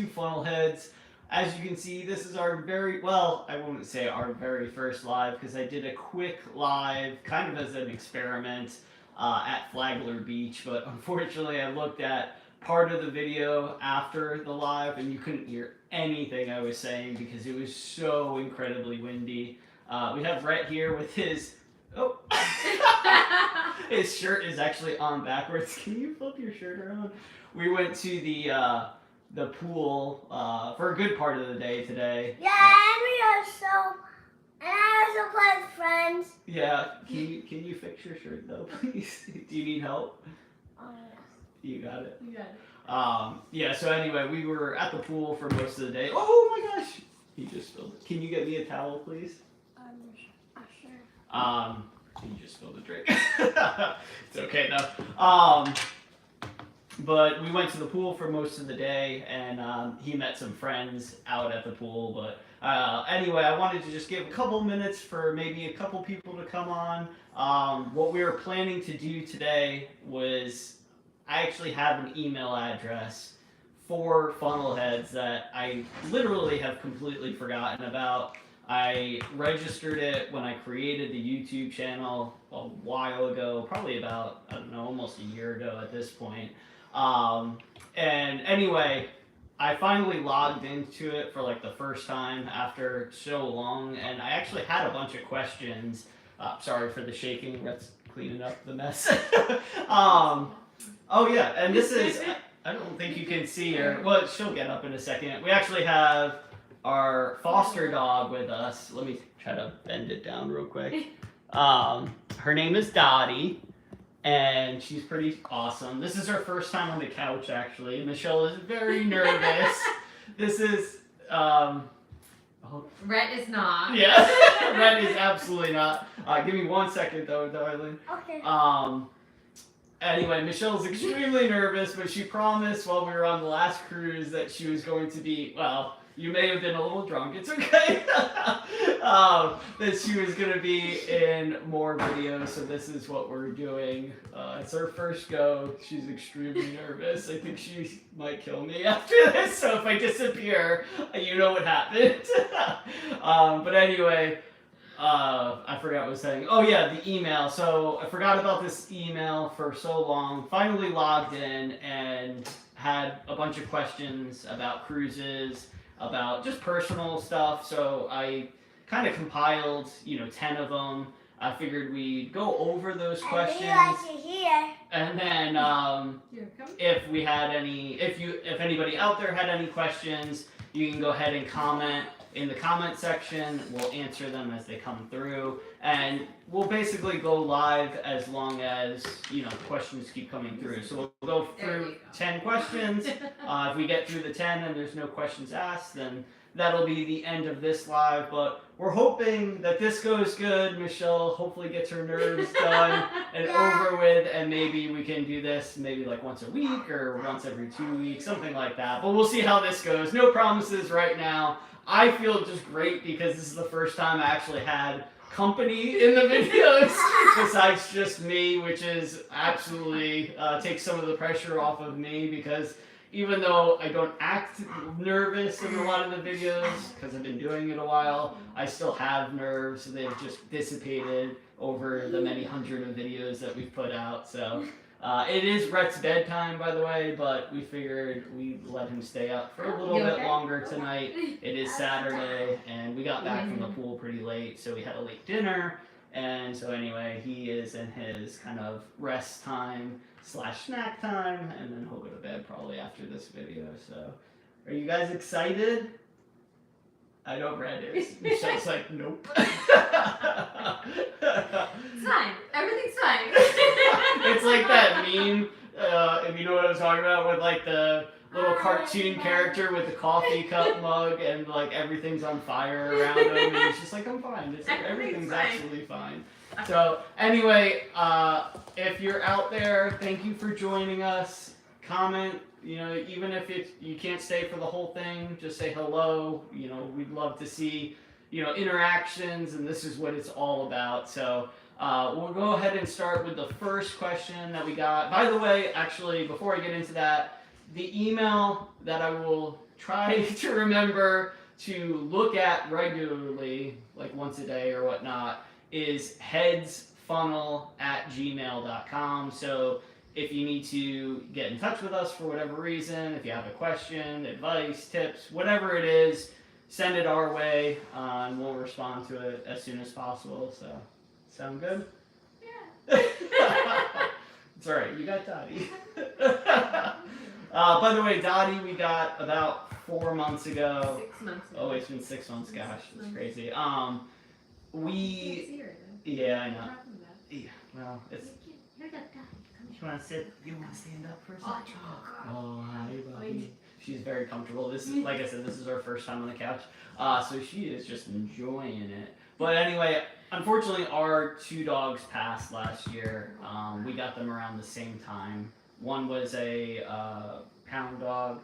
2 funnel heads. As you can see, this is our I won't say our very first live because I did a quick live kind of as an experiment at Flagler Beach, but unfortunately I looked at part of the video after the live and you couldn't hear anything I was saying because it was so incredibly windy. We have Rhett here with his his shirt is actually on backwards. Can you flip your shirt around? We went to the pool for a good part of the day today. Yeah, and I also play with friends. Yeah, can you fix your shirt though, please? Do you need help? Oh, You got it. You got it. Yeah. So anyway, we were at the pool for most of the day. Oh my gosh! He just spilled it. Can you get me a towel, please? Sure. You just spilled a drink. It's okay though. But we went to the pool for most of the day, and he met some friends out at the pool. But anyway, I wanted to just give a couple minutes for maybe a couple people to come on. What we were planning to do today was I actually have an email address for funnel heads that I literally have completely forgotten about. I registered it when I created the YouTube channel a while ago, probably about, I don't know, almost a year ago at this point. And anyway, I finally logged into it for like the first time after so long, and I actually had a bunch of questions. Sorry for the shaking, let's clean up the mess. Oh yeah, and this is, I don't think you can see her, well she'll get up in a second. We actually have our foster dog with us. Let me try to bend it down real quick. Her name is Dottie, and she's pretty awesome. This is her first time on the couch, actually. Michelle is very nervous. This is, Rhett is not. Yeah, Rhett is absolutely not. Give me 1 second though, darling. Okay. Anyway, Michelle's extremely nervous, but she promised while we were on the last cruise that she was going to be, well, you may have been a little drunk, it's okay. That she was going to be in more videos, so this is what we're doing. It's her first go. She's extremely nervous. I think she might kill me after this, so if I disappear, you know what happened. But anyway, I forgot what I was saying. Oh yeah, the email. So I forgot about this email for so long. Finally logged in and had a bunch of questions about cruises, about just personal stuff. So I kind of compiled, 10 of them. I figured we'd go over those questions. And then if we had any, if anybody out there had any questions, you can go ahead and comment in the comment section. We'll answer them as they come through, and we'll basically go live as long as questions keep coming through. So we'll go through 10 questions. If we get through the 10 and there's no questions asked, then that'll be the end of this live. But we're hoping that this goes good. Michelle hopefully gets her nerves done and over with, and maybe we can do this maybe like once a week or once every 2 weeks, something like that. But we'll see how this goes. No promises right now. I feel just great because this is the first time I actually had company in the videos besides just me, which is absolutely takes some of the pressure off of me, because even though I don't act nervous in a lot of the videos because I've been doing it a while, I still have nerves. They've just dissipated over the many hundred of videos that we've put out. So it is Rhett's bedtime, by the way, but we figured we'd let him stay up for a little bit longer tonight. It is Saturday, and we got back from the pool pretty late, so we had a late dinner. And so anyway, he is in his kind of rest time / snack time, and then he'll go to bed probably after this video. So are you guys excited? I know Brad is. Michelle's like, nope. It's fine. Everything's fine. It's like that meme, if you know what I'm talking about, with like the little cartoon character with the coffee cup mug and like everything's on fire around him, and he's just like, I'm fine. It's like, everything's actually fine. So anyway, if you're out there, thank you for joining us. Comment. Even if you can't stay for the whole thing, just say hello. We'd love to see, interactions, and this is what it's all about. So we'll go ahead and start with the first question that we got. By the way, actually, before I get into that, the email that I will try to remember to look at regularly, like once a day or whatnot, is headsfunnel@gmail.com. So if you need to get in touch with us for whatever reason, if you have a question, advice, tips, whatever it is, send it our way, and we'll respond to it as soon as possible. So, sound good? Yeah. It's alright, you got Dottie. By the way, Dottie we got about 4 months ago. 6 months ago. Oh, it's been 6 months, gosh, it's crazy. You We, can't see her, though. yeah, I know. What happened to that? Yeah, well, it's, You're the guy. Come you wanna sit, you wanna stand up for a Oh, second? God. Oh, hi, Bobby. Wait. She's very comfortable. This is, like I said, this is our first time on the couch. So she is just enjoying it. But anyway, unfortunately, our 2 dogs passed last year. We got them around the same time. One was a pound dog,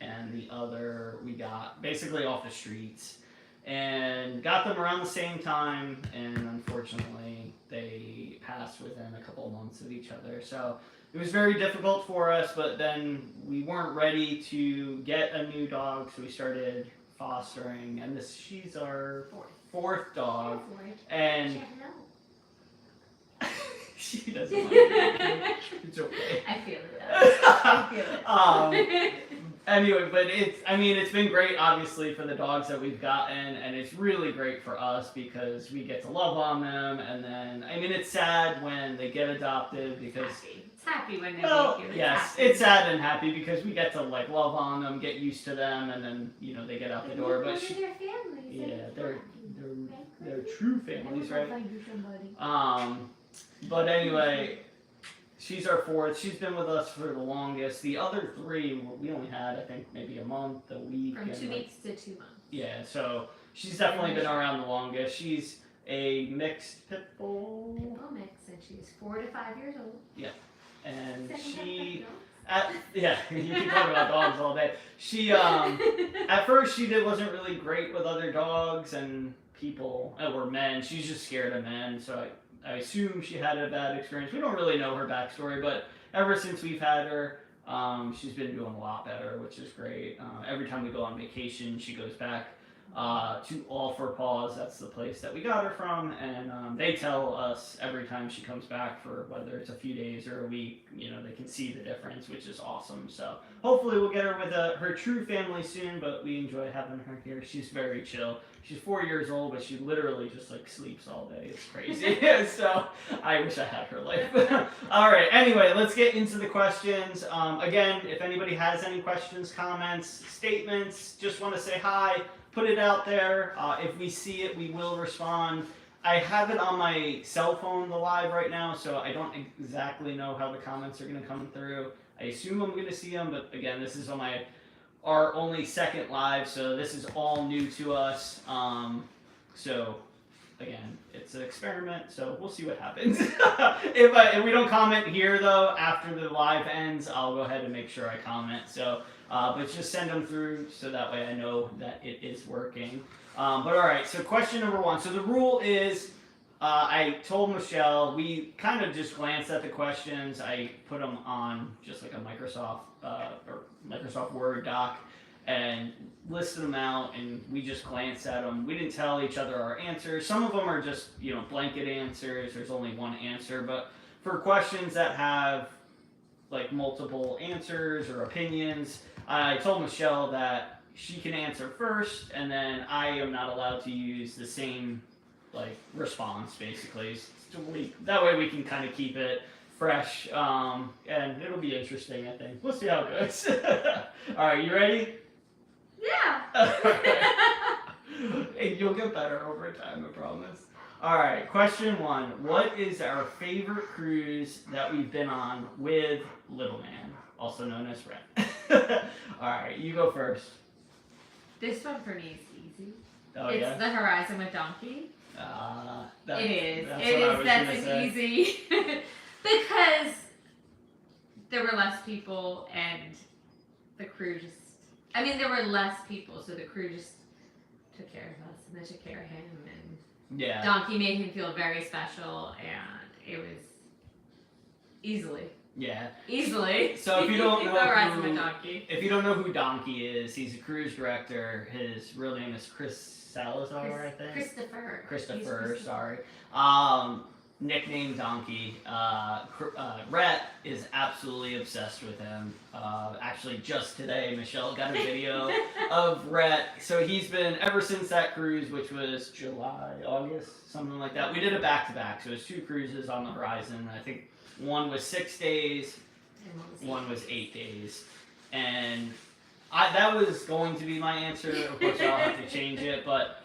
and the other we got basically off the streets. And got them around the same time, and unfortunately, they passed within a couple of months of each other. So it was very difficult for us, but then we weren't ready to get a new dog, so we started fostering, and she's our 4th dog, and she doesn't like it. It's okay. I feel it. I feel it. Anyway, but it's been great, obviously, for the dogs that we've gotten, and it's really great for us because we get to love on them, and then, it's sad when they get adopted because, It's happy when they well, make you. yes, happy. it's sad and happy because we get to, like, love on them, get used to them, and then, they get out the door, but They're families. yeah, they're true families, right? Find you somebody. But anyway, she's our 4th. She's been with us for the longest. The other 3, we only had, I think, maybe a month, a week. From and 2 like, weeks to 2 months. yeah, so she's definitely been around the longest. She's a mixed pit bull, Little mix, and she's 4 to 5 years old. and Second she, time, you can talk about dogs all day. She, at first she wasn't really great with other dogs and people, or men. She's just scared of men, so I assume she had a bad experience. We don't really know her backstory, but ever since we've had her, she's been doing a lot better, which is great. Every time we go on vacation, she goes back to All for Paws. That's the place that we got her from, and they tell us every time she comes back, for whether it's a few days or a week, they can see the difference, which is awesome. So hopefully we'll get her with her true family soon, but we enjoy having her here. She's very chill. She's 4 years old, but she literally just like sleeps all day. It's crazy. So I wish I had her life. All right. Anyway, let's get into the questions. Again, if anybody has any questions, comments, statements, just want to say hi, put it out there. If we see it, we will respond. I have it on my cell phone, the live right now, so I don't exactly know how the comments are going to come through. I assume I'm going to see them, but again, this is on our only second live, so this is all new to us. So again, it's an experiment, so we'll see what happens. If we don't comment here though, after the live ends, I'll go ahead and make sure I comment. So, but just send them through so that way I know that it is working. But all right, so question number 1. So the rule is, I told Michelle, we kind of just glanced at the questions. I put them on just like a Microsoft Word doc and listed them out, and we just glanced at them. We didn't tell each other our answers. Some of them are just, blanket answers. There's only one answer, but for questions that have like multiple answers or opinions, I told Michelle that she can answer first, and then I am not allowed to use the same response, basically. That way we can kind of keep it fresh, and it'll be interesting, I think. We'll see how it goes. All right, you ready? Yeah. Hey, you'll get better over time, I promise. All right, question 1. What is our favorite cruise that we've been on with Little Man, also known as Red? All right, you go first. This one for me is easy. Oh, It's yeah? the Horizon with Donkey. It It is. That's That's an easy because there were less people and the crew just. There were less people, so the crew just took care of us and they took care of him, and Donkey made him feel very special, and it was easily Yeah. Easily. So if you don't know rise of a who, donkey. if you don't know who Donkey is, he's a cruise director. His real name is Chris Salazar, I think. Christopher, sorry. Nickname Donkey. Rhett is absolutely obsessed with him. Actually, just today, Michelle got a video of Rhett. So he's been, ever since that cruise, which was July, August, something like that. We did a back-to-back, so it was 2 cruises on the horizon. I think one was 6 days, one was 8 days. And that was going to be my answer. Of course, I'll have to change it, but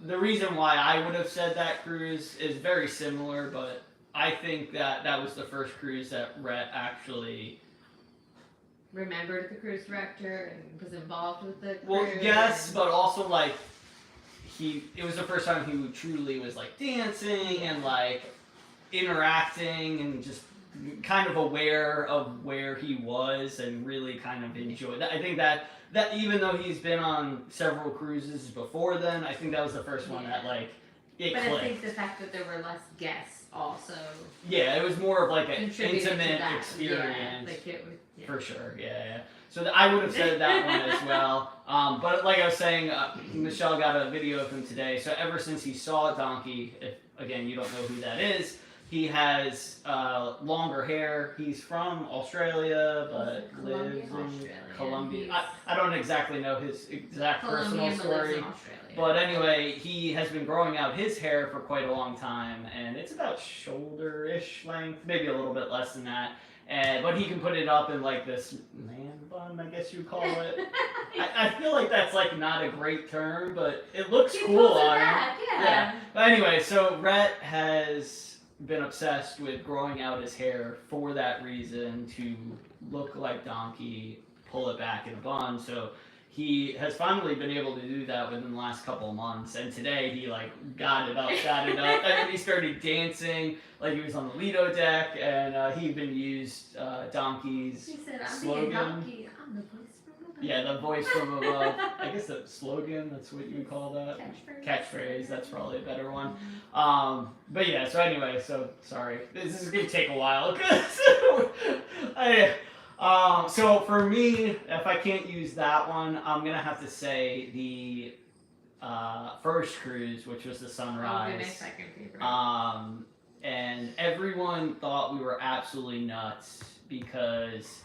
the reason why I would have said that cruise is very similar, but I think that was the first cruise that Rhett actually remembered the cruise director and was involved with the cruise. Well, yes, but also like it was the first time he truly was like dancing and like interacting and just kind of aware of where he was and really kind of enjoyed that. I think that even though he's been on several cruises before then, I think that was the first one that like it but clicked. I think the fact that there were less guests also. Yeah, it was more of like an contributed to intimate that. experience. Yeah, like it was, yeah. For sure, yeah. So I would have said that one as well. But like I was saying, Michelle got a video of him today. So ever since he saw Donkey, if again you don't know who that is, he has longer hair. He's from Australia, but lives in Colombia. I don't exactly know his exact personal story. But anyway, he has been growing out his hair for quite a long time, and it's about shoulder-ish length, maybe a little bit less than that. But he can put it up in like this man bun, I guess you'd call it. I feel like that's like not a great term, but it looks cool on him. Yeah. But anyway, so Rhett has been obsessed with growing out his hair for that reason, to look like Donkey, pull it back in a bun. So he has finally been able to do that within the last couple of months, and today he like got it up, and he started dancing like he was on the Lido deck, and he even used Donkey's slogan. Donkey, I'm the voice from above. Yeah, the voice from above. I guess the slogan, that's what you would call that. Catchphrase, that's probably a better one. But yeah, so anyway, so sorry. This is going to take a while. So for me, if I can't use that one, I'm going to have to say the first cruise, which was the Sunrise. Oh, my second favorite. And everyone thought we were absolutely nuts because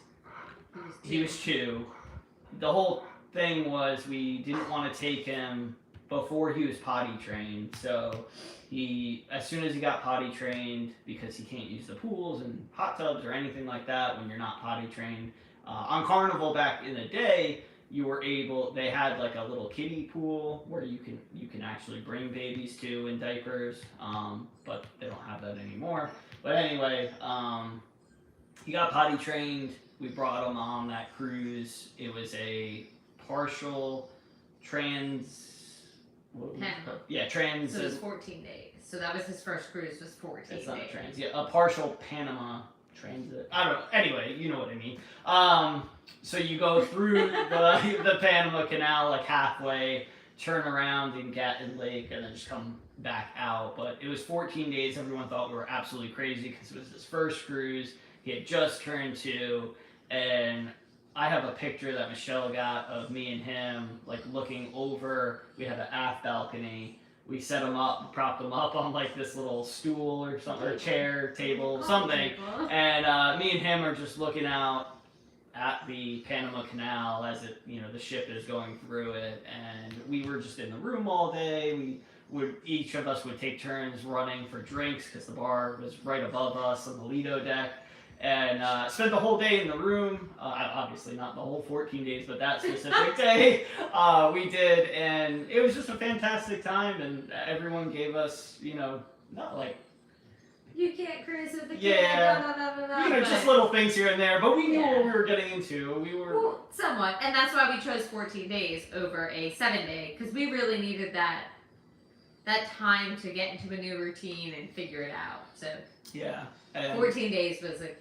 he was 2. The whole thing was we didn't want to take him before he was potty trained. So as soon as he got potty trained, because he can't use the pools and hot tubs or anything like that when you're not potty trained. On Carnival back in the day, they had like a little kiddie pool where you can actually bring babies to in diapers, but they don't have that anymore. But anyway, he got potty trained. We brought him on that cruise. It was a partial trans. Trans. So it was 14 days. So that was his first cruise. Was 14 days. It's not a trans. Yeah, a partial Panama transit. I don't know. Anyway, you know what I mean. So you go through the Panama Canal like halfway, turn around in Gatton Lake, and then just come back out. But it was 14 days. Everyone thought we were absolutely crazy because it was his first cruise. He had just turned 2, and I have a picture that Michelle got of me and him like looking over. We had an aft balcony. We set him up, propped him up on like this little stool or something, or chair, table, something. And me and him are just looking out at the Panama Canal as the ship is going through it. And we were just in the room all day. Each of us would take turns running for drinks because the bar was right above us on the Lido deck. And spent the whole day in the room. Obviously not the whole 14 days, but that specific day we did. And it was just a fantastic time. And everyone gave us, not like... You can't cruise with the kid. Yeah. Just little things here and there. But we knew what we were getting into. Well, somewhat. And that's why we chose 14 days over a 7-day. Because we really needed that time to get into a new routine and figure it out. So... Yeah. 14 days was a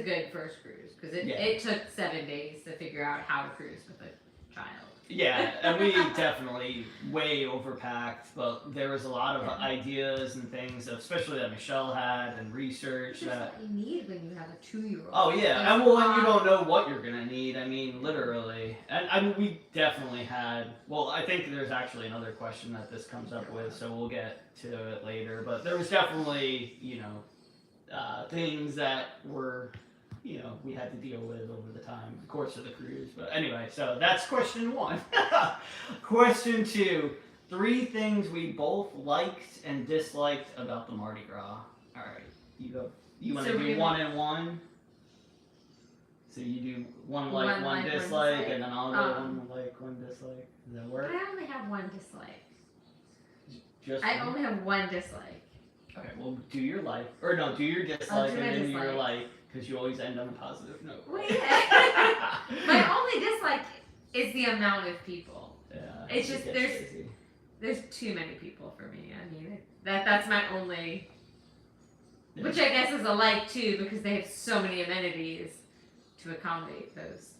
good first cruise because it took 7 days to figure out how to cruise with a child. Yeah, and we definitely way overpacked, but there was a lot of ideas and things, especially that Michelle had, and research Which is that. what you need when you have a 2-year-old. Oh yeah, There's and well, and you a lot- don't know what you're gonna need. I mean, literally, and I mean, we definitely had. Well, I think there's actually another question that this comes up with, so we'll get to it later. But there was definitely, things that were, we had to deal with over the course of the cruise. But anyway, so that's question 1. Question 2: 3 things we both liked and disliked about the Mardi Gras. All right, you go. You want to So do we- 1 and 1? So you do one like, One one like, one dislike, dislike. and then I'll do one like, one dislike. Does that work? I only have 1 dislike. Just I one? only have 1 dislike. Okay, well, do your like, or no, do your dislike do and my then do your dislike. like, because you always end on a positive note. Wait. My only dislike is the amount of people. Yeah, It's it just gets there's crazy. there's too many people for me. I mean, that's my only. Yeah. Which I guess is a like too, because they have so many amenities to accommodate those.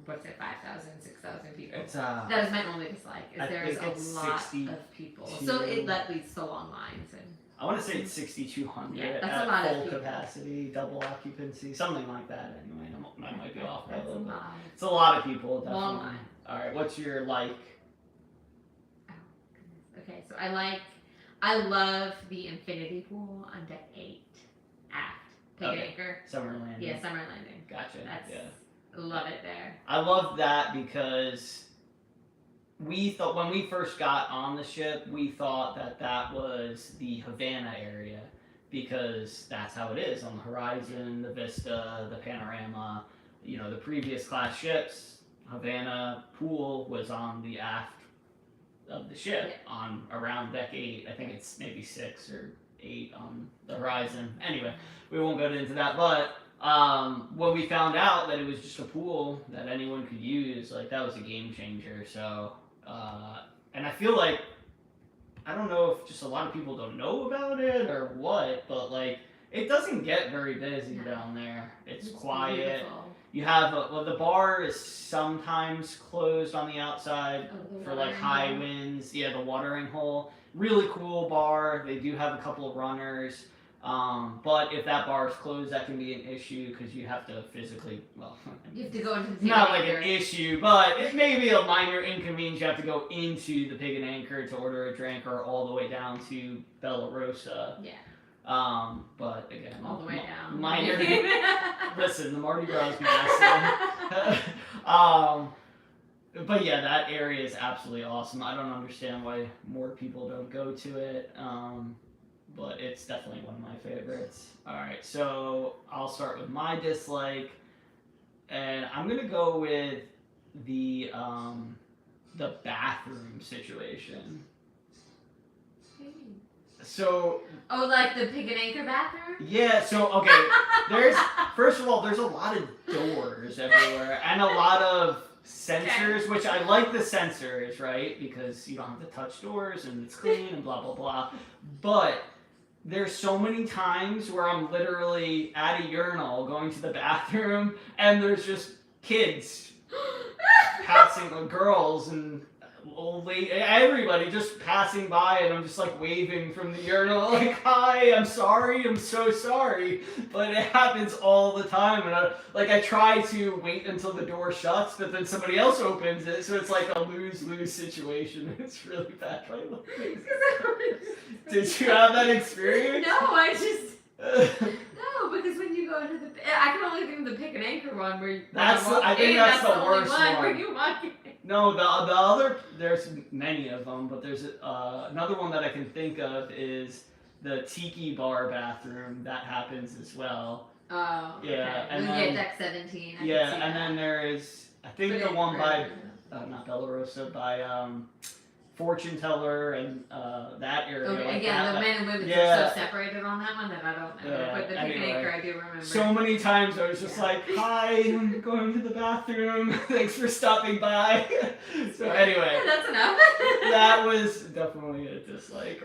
What's it, 5,000, 6,000 people? It's That is my only dislike. Is I there is think it's a lot 62. of people, so that leads to long lines and. I want to say it's 6,200 Yeah, that's at a lot of full people. capacity, double occupancy, something like that. Anyway, I might be off by a That's a little bit. lot. It's a lot of people, definitely. Long line. All right, what's your like? Oh, goodness. Okay, so I love the infinity pool on deck 8, aft, Pig and Okay. Anchor. Summer landing. Yeah, summer landing. Gotcha. That's Yeah. love it there. I love that because we thought when we first got on the ship, we thought that was the Havana area because that's how it is on the horizon, the vista, the panorama. The previous class ships, Havana pool was on the aft of the ship on around deck 8. I think it's maybe 6 or 8 on the horizon. Anyway, we won't go into that, but when we found out that it was just a pool that anyone could use, like that was a game changer. So, and I feel like I don't know if just a lot of people don't know about it or what, but like it doesn't get very busy No. down there. It's quiet. Beautiful. You have the bar is sometimes closed on the outside Oh, the for like watering high hole. winds. Yeah, the watering hole. Really cool bar. They do have a couple of runners. But if that bar is closed, that can be an issue because you have to physically, You have to go into the it's not Pig like and an Anchor. issue, but it may be a minor inconvenience. You have to go into the Pig and Anchor to order a drink or all the way down to Bella Rosa. Yeah, But again, all the way down. minor. Listen, the Mardi Gras is massive. But yeah, that area is absolutely awesome. I don't understand why more people don't go to it. But it's definitely one of my favorites. Alright, so I'll start with my dislike. And I'm gonna go with the bathroom situation. So Oh, like the Pig and Anchor bathroom? yeah, so okay, first of all, there's a lot of doors everywhere and a lot of sensors, which I like the sensors, right? Because you don't have to touch doors and it's clean and blah blah blah. But there's so many times where I'm literally at a urinal going to the bathroom and there's just kids passing, girls and old lady, everybody just passing by, and I'm just like waving from the urinal, like, "Hi, I'm sorry, I'm so sorry," but it happens all the time, and I try to wait until the door shuts, but then somebody else opens it, so it's like a lose-lose situation. It's really bad. Did you have that experience? No, No, because when you go into I can only think of the Pig and Anchor one where I think that's the only worst one where one. you walk in. No, the other, there's many of them, but there's another one that I can think of is the Tiki Bar bathroom. That happens as well. Oh, Yeah, okay. and When you then- get deck 17. I Yeah, can see and that. then there is, I think But the one by, right. not Bella Rosa, by Fortune Teller and that area. Okay, like again, that. the men and women Yeah. are so separated on that one that I don't know. Yeah, But the Pig and anyway. Anchor, I do remember. So many times I was just Yeah. like, "Hi, I'm going to the bathroom. Thanks for stopping by." So anyway. Yeah, that's enough. That was definitely a dislike.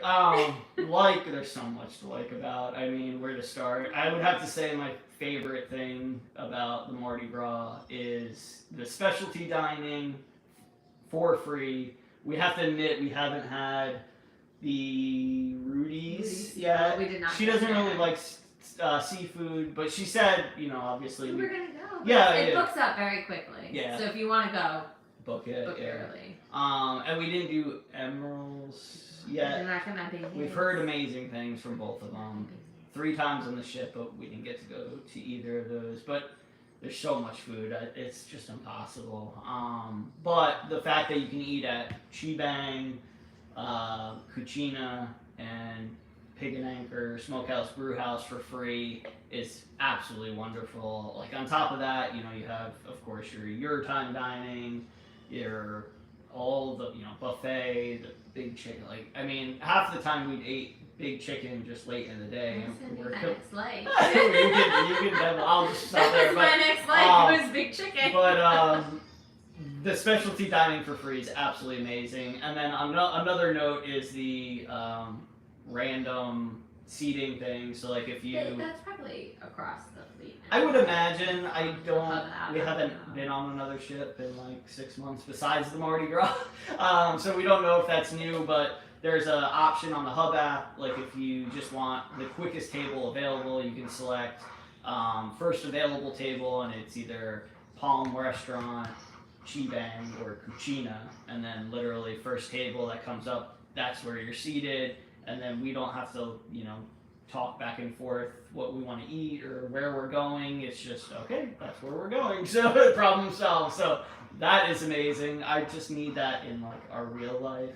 There's so much to like about. I mean, where to start? I would have to say my favorite thing about the Mardi Gras is the specialty dining, for free. We have to admit we haven't had the Rudy's yet. We did not. She doesn't really like seafood, but she said, you know, obviously We're gonna go. Yeah, it yeah. books up very quickly. Yeah. So if you want to go, book it. book Yeah. early. And we didn't do Emeralds yet. They're not gonna be. We've heard amazing things from both of them. 3 times on the ship, but we didn't get to go to either of those. But there's so much food, it's just impossible. But the fact that you can eat at Chibang, Cucina, and Pig and Anchor, Smokehouse, Brewhouse for free is absolutely wonderful. Like on top of that, you know, you have, of course, your time dining, all the, you know, buffet, the big chicken. Like, I mean, half the time we'd ate big chicken just late in the day. That's We're my next life. you can definitely, I'll just stop there. That's my next life. Was big chicken. But the specialty dining for free is absolutely amazing. And then another note is the random seating thing. So like if you, that's probably across the fleet. I would imagine. We haven't No. been on another ship in like 6 months besides the Mardi Gras. So we don't know if that's new, but there's an option on the Hub app. Like if you just want the quickest table available, you can select first available table, and it's either Palm Restaurant, Chibang, or Cucina, and then literally first table that comes up, that's where you're seated, and then we don't have to, you know, talk back and forth what we want to eat or where we're going. It's just, okay, that's where we're going. So problem solved. So that is amazing. I just need that in like our real life.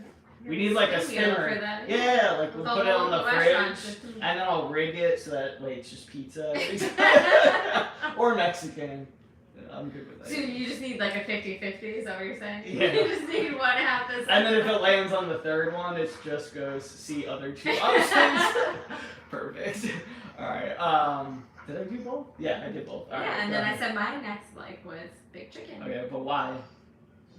We need like a spinner. For that. Yeah, like we'll put it on the restaurant fridge, system. and then I'll rig it so that way it's just pizza. Or Mexican. I'm good with that. So you just need like a 50-50, is that what you're saying? Yeah. You just need one half this. And then if it lands on the third one, it just goes see other 2 options. Perfect. Alright, did I do both? Yeah, I did both. All right, Yeah, and go then I ahead. said my next like was big chicken. Okay, but why?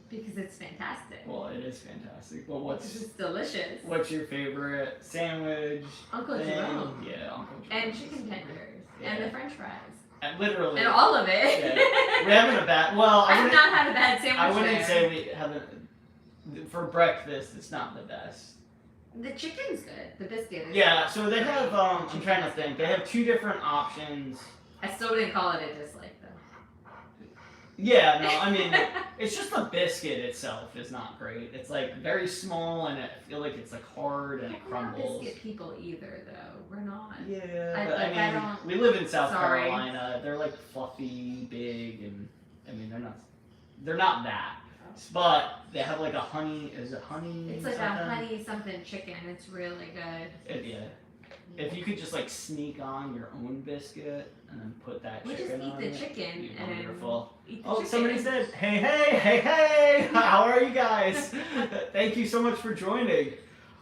Because it's fantastic. Well, it is fantastic. But It's just delicious. what's your favorite sandwich? Uncle thing? Jerome. Yeah, Uncle Jerome. And chicken tenders. Yeah. And the french fries. And literally. And all of it. Yeah. We haven't a bad. Well, I have not had a bad sandwich I wouldn't there. say we haven't. For breakfast, it's not the best. The chicken's good. The biscuit is Yeah, so they have. I'm trying to think. They have 2 different options. I still didn't call it a dislike though. Yeah, no, I mean, it's just the biscuit itself is not great. It's like very small, and I feel like it's like hard and it We're not crumbles. biscuit people either though. We're not. Yeah, I- but like, I don't- we live in South Sorry. Carolina. They're like fluffy, big, and I mean they're not that. But they have like a honey. Is it honey? It's like something? a honey something chicken. It's really good. Yeah. If you could just like sneak on your own biscuit and then put that We just chicken eat on the it, chicken it'd be and wonderful. eat the Oh, chicken. somebody said, hey, how are you guys? Thank you so much for joining.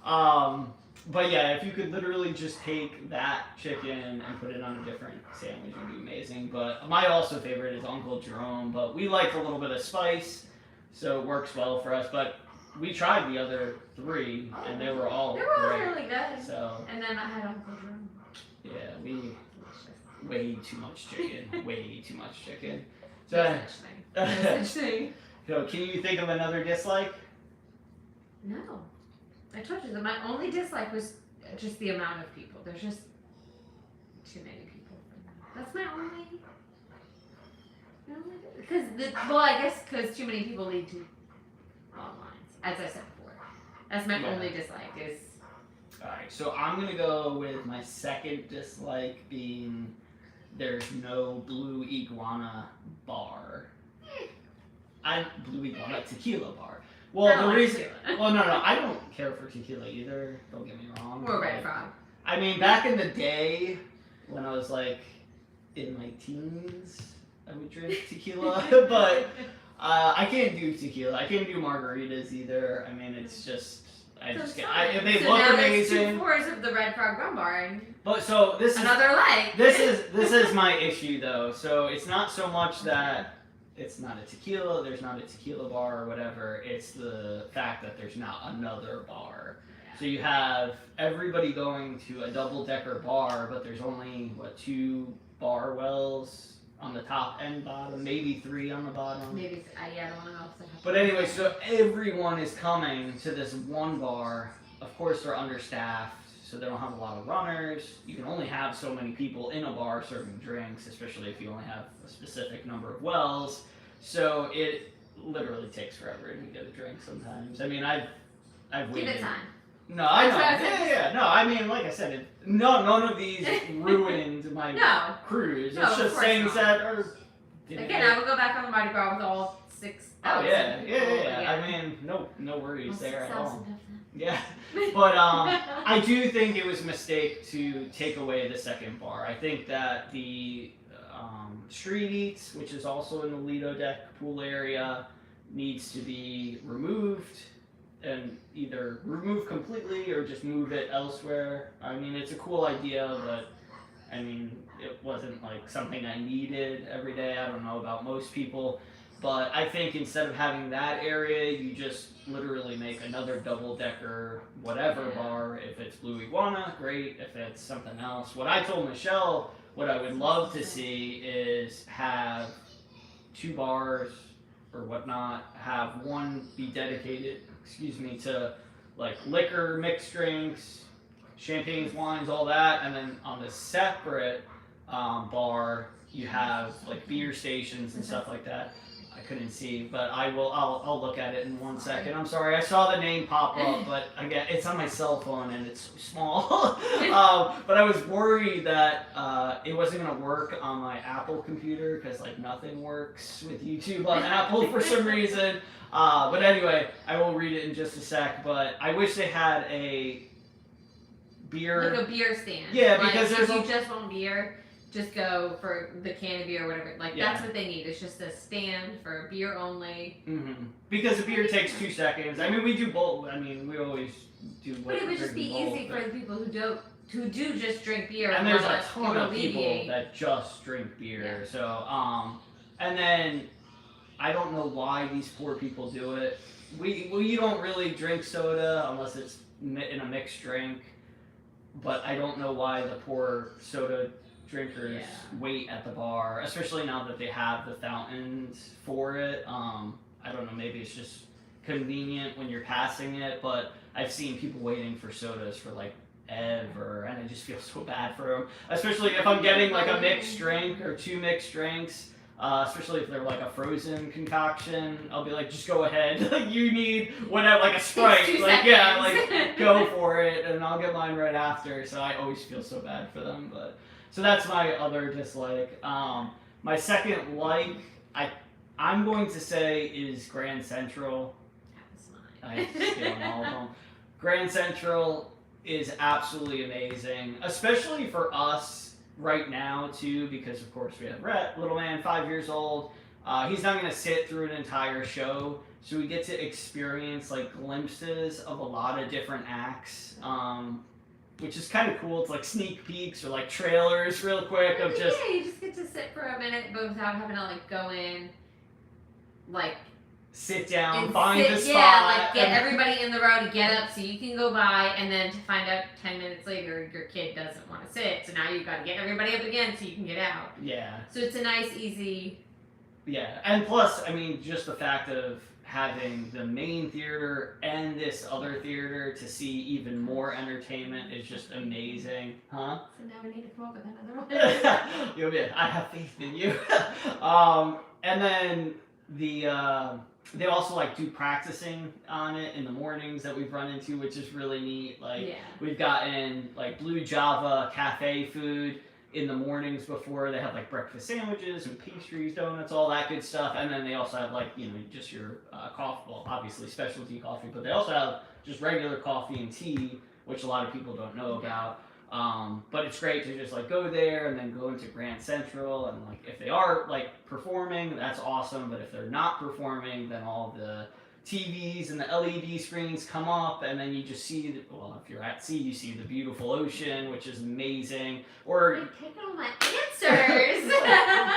But yeah, if you could literally just take that chicken and put it on a different sandwich, it would be amazing. But my also favorite is Uncle Jerome, but we like a little bit of spice, so it works well for us. But we tried the other 3, and they were all They were all great. really good. So And then I had Uncle Jerome. yeah, we Delicious. way too much chicken, way too much chicken. No So, such thing. No such thing. so can you think of another dislike? No. I told you that my only dislike was just the amount of people. There's just too many people. That's my only. Because I guess because too many people lead to long lines, as I said before. That's my Yeah. only dislike is. Alright, so I'm gonna go with my second dislike being there's no Blue Iguana bar. Blue Iguana tequila bar. Well, I don't the like reason. tequila. Well, no, I don't care for tequila either. Don't get me wrong. We're but- right from. I mean, back in the day, when I was like in my teens, I would drink tequila, but I can't do tequila. I can't do margaritas either. I mean, it's just I So just it's can't. fine. If they so look now amazing, there's 2 4s of the Red Frog Rum Bar and but so this is another light. this is my issue though. So it's not so much that it's not a tequila. There's not a tequila bar or whatever. It's the fact that there's not another bar. So you have everybody going to a double-decker bar, but there's only, 2 bar wells on the top and bottom, maybe 3 on the bottom. Maybe, yeah, I don't know if they have. But anyway, so everyone is coming to this one bar. Of course, they're understaffed, so they don't have a lot of runners. You can only have so many people in a bar serving drinks, especially if you only have a specific number of wells. So it literally takes forever to get a drink sometimes. I mean, I've Give waited. it time. No, I know. That's what I was Yeah. No, I mean, like I said, none of these ruined my No. cruise. No, It's of just course things not. that are. Again, I would go back on the Mardi Gras with all 6,000. Oh yeah. people. I mean, no worries Well, there at all. 6,000 of them. Yeah, but I do think it was a mistake to take away the second bar. I think that the street eats, which is also in the Lido deck pool area, needs to be removed, and either removed completely or just move it elsewhere. I mean, it's a cool idea, but I mean, it wasn't like something I needed every day. I don't know about most people. But I think instead of having that area, you just literally make another double-decker whatever bar. If it's Blue Iguana, great. If it's something else. What I told Michelle, what I would love to see is have 2 bars or whatnot, have one be dedicated, to like liquor, mixed drinks, champagnes, wines, all that. And then on the separate bar, you have like beer stations and stuff like that. I couldn't see, but I'll look at it in 1 second. I'm sorry, I saw the name pop up, but again, it's on my cell phone and it's so small. But I was worried that it wasn't gonna work on my Apple computer because like nothing works with YouTube on Apple for some reason. But anyway, I will read it in just a sec. But I wish they had a beer. Like a beer stand. Yeah, like, because if there's you just want beer, just go for the can of beer or whatever. Like that's what they need. It's just a stand for beer only. Mm-hmm. Because the beer takes 2 seconds. I mean, we do both. I mean, we always do. But it would just be easy for the people who do just drink beer. And there's a let ton you of people alleviate. that just drink beer. Yeah. So, and then I don't know why these poor people do it. We don't really drink soda unless it's in a mixed drink. But I don't know why the poor soda drinkers wait at the bar, especially now that they have the fountains for it. I don't know, maybe it's just convenient when you're passing it, but I've seen people waiting for sodas for like ever, and I just feel so bad for them. Especially if I'm getting like a mixed drink or 2 mixed drinks, especially if they're like a frozen concoction, I'll be like, just go ahead. Like you need whatever, like a Sprite, like yeah, like go for it, and I'll get mine right after. So I always feel so bad for them, but. So that's my other dislike. My second like, I'm going to say is Grand Central. I steal all of them. Grand Central is absolutely amazing, especially for us right now too, because of course we have Rhett, little man, 5 years old. He's not going to sit through an entire show, so we get to experience like glimpses of a lot of different acts. Which is kind of cool. It's like sneak peeks or like trailers real quick of just... Yeah, you just get to sit for a minute but without having to like go in, like... Sit down, and find the spot. Yeah, like get everybody in the row to get up so you can go by, and then to find out 10 minutes later your kid doesn't want to sit. So now you've got to get everybody up again so you can get out. Yeah. So it's a nice, easy... Yeah, and plus, I mean, just the fact of having the main theater and this other theater to see even more entertainment is just amazing, huh? So now we need to come up with another one. You'll be, I have faith in you. And then they also like do practicing on it in the mornings that we've run into, which is really neat. Like we've gotten like Blue Java cafe food in the mornings before. They have like breakfast sandwiches and pastries, donuts, all that good stuff. And then they also have like, just your coffee, well, obviously specialty coffee, but they also have just regular coffee and tea, which a lot of people don't know about. But it's great to just like go there and then go into Grand Central, and like if they are like performing, that's awesome. But if they're not performing, then all the TVs and the LED screens come up, and then you just see, well, if you're at sea, you see the beautiful ocean, which is amazing. Or you're taking all my answers.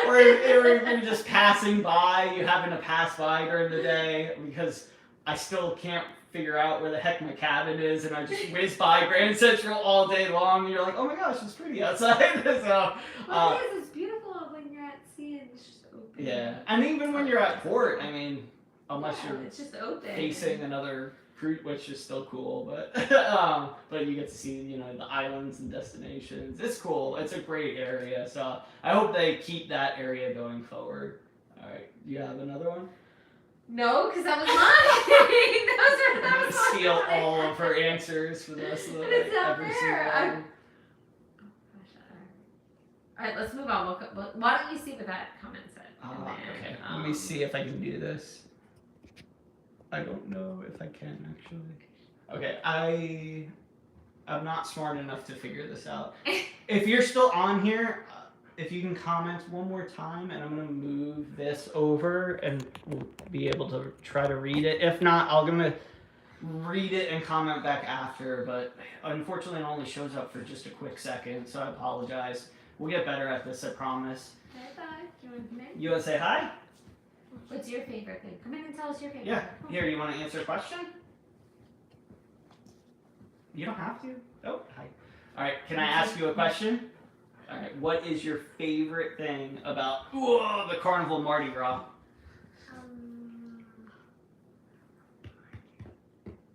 or if you're just passing by, you happen to pass by during the day, because I still can't figure out where the heck my cabin is, and I just whiz by Grand Central all day long, and you're like, oh my gosh, it's pretty outside. So, well, it is. It's beautiful when you're at sea open. Yeah, and even when you're at port, I mean, unless Yeah, you're it's just open. facing another cruise, which is still cool, but but you get to see, you know, the islands and destinations. It's cool. It's a great area. So I hope they keep that area going forward. All right, you have another one? No, because that was mine. I'm gonna was steal mine. all of her answers for the rest of the But it's not every fair. single one. All right, let's move on. Why don't you see what that comment said? And then, Okay, let me see if I can do this. I don't know if I can actually. Okay, I'm not smart enough to figure this out. If you're still on here, if you can comment one more time, and I'm gonna move this over, and we'll be able to try to read it. If not, I'm gonna read it and comment back after. But unfortunately, it only shows up for just a quick second, so I apologize. We'll get better at this, I promise. Bye. Do you want to come in? You wanna say hi? What's your favorite thing? Come in and tell us your favorite. Yeah. thing. Here, you want to answer a question? You don't have to. Oh, hi. All right. Can I ask you a question? All right. What is your favorite thing about the Carnival Mardi Gras?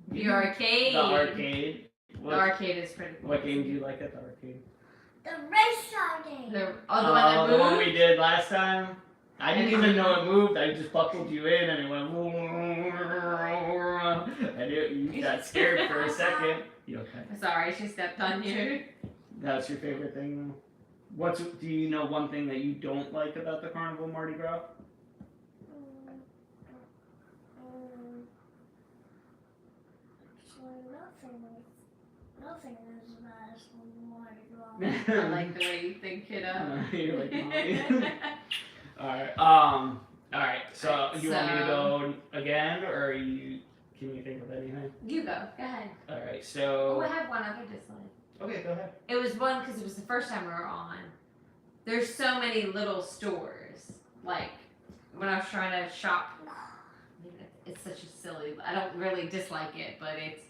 The arcade. The arcade. The arcade is pretty cool. What game do you like at the arcade? The race car game. The one that the one moved? we did last time. I didn't even know it moved. I just buckled you in and it went. And you got scared for a second. You okay? Sorry, she stepped on you. That's your favorite thing, though? Do you know one thing that you don't like about the Carnival Mardi Gras? Nothing is bad as Mardi Gras. I like the way you think, kiddo. You're like mommy. Alright, alright, so you want me to go again, or can you think of anything? You go ahead. Alright, Oh, so... I have one other dislike. Okay, go ahead. It was one because it was the first time we were on. There's so many little stores. Like, when I was trying to shop, it's such a silly, I don't really dislike it, but it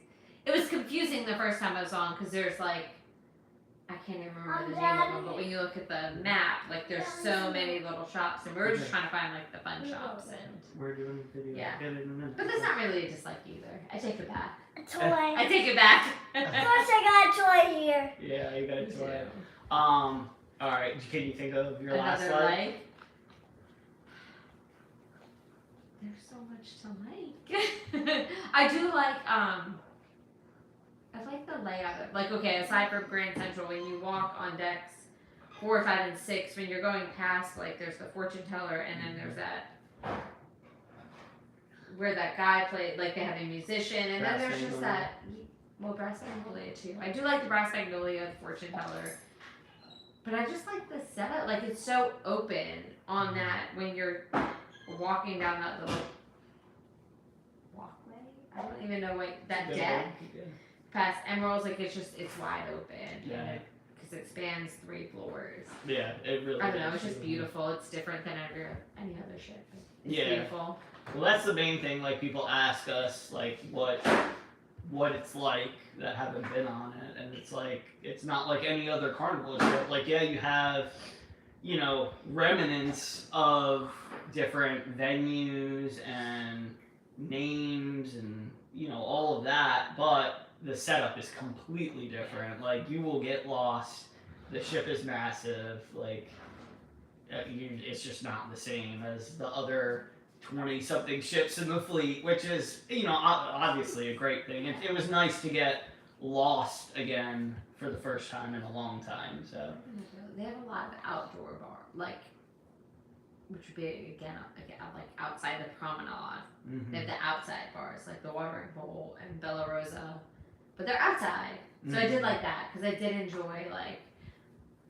was confusing the first time I was on because there's like, I can't even remember the name of them, but when you look at the map, like there's so many little shops, and we were just trying to find like the fun shops, and We're doing video. Yeah. Get it in a minute. but that's not really a dislike either. I take it back. A toy. I take it back. Of course I got a toy here. Yeah, you got it. So, Alright, can you think of your last another slide? like. There's so much to like. I do like I like the layout of, like, okay, aside from Grand Central, when you walk on decks 4, 5, and 6, when you're going past, like, there's the fortune teller, and then there's that where that guy played, like, they have a musician, and Brass then there's just Magnolia. that, well, Brass Magnolia too. I do like the Brass Magnolia, the fortune teller, but I just like the setup, like, it's so open on that when you're walking down that little walkway. I don't even know what that deck past Emeralds, like it's wide open. Yeah. Because it spans 3 floors. Yeah, it really I don't know, is. it's just beautiful. It's different than any other ship. It's Yeah. beautiful. Well, that's the main thing. Like, people ask us, like, what it's like that haven't been on it, and it's like, it's not like any other Carnival ship. Like, yeah, you have, you know, remnants of different venues and names and, you know, all of that, but the setup is completely different. Like, you will get lost. The ship is massive. Like, it's just not the same as the other 20-something ships in the fleet, which is, you know, obviously a great thing. It was nice to get lost again for the first time in a long time. So They have a lot of outdoor bar, like, which would be again like outside the promenade. They have the outside bars, like the Watering Hole and Bella Rosa, but they're outside. So I did like that because I did enjoy, like,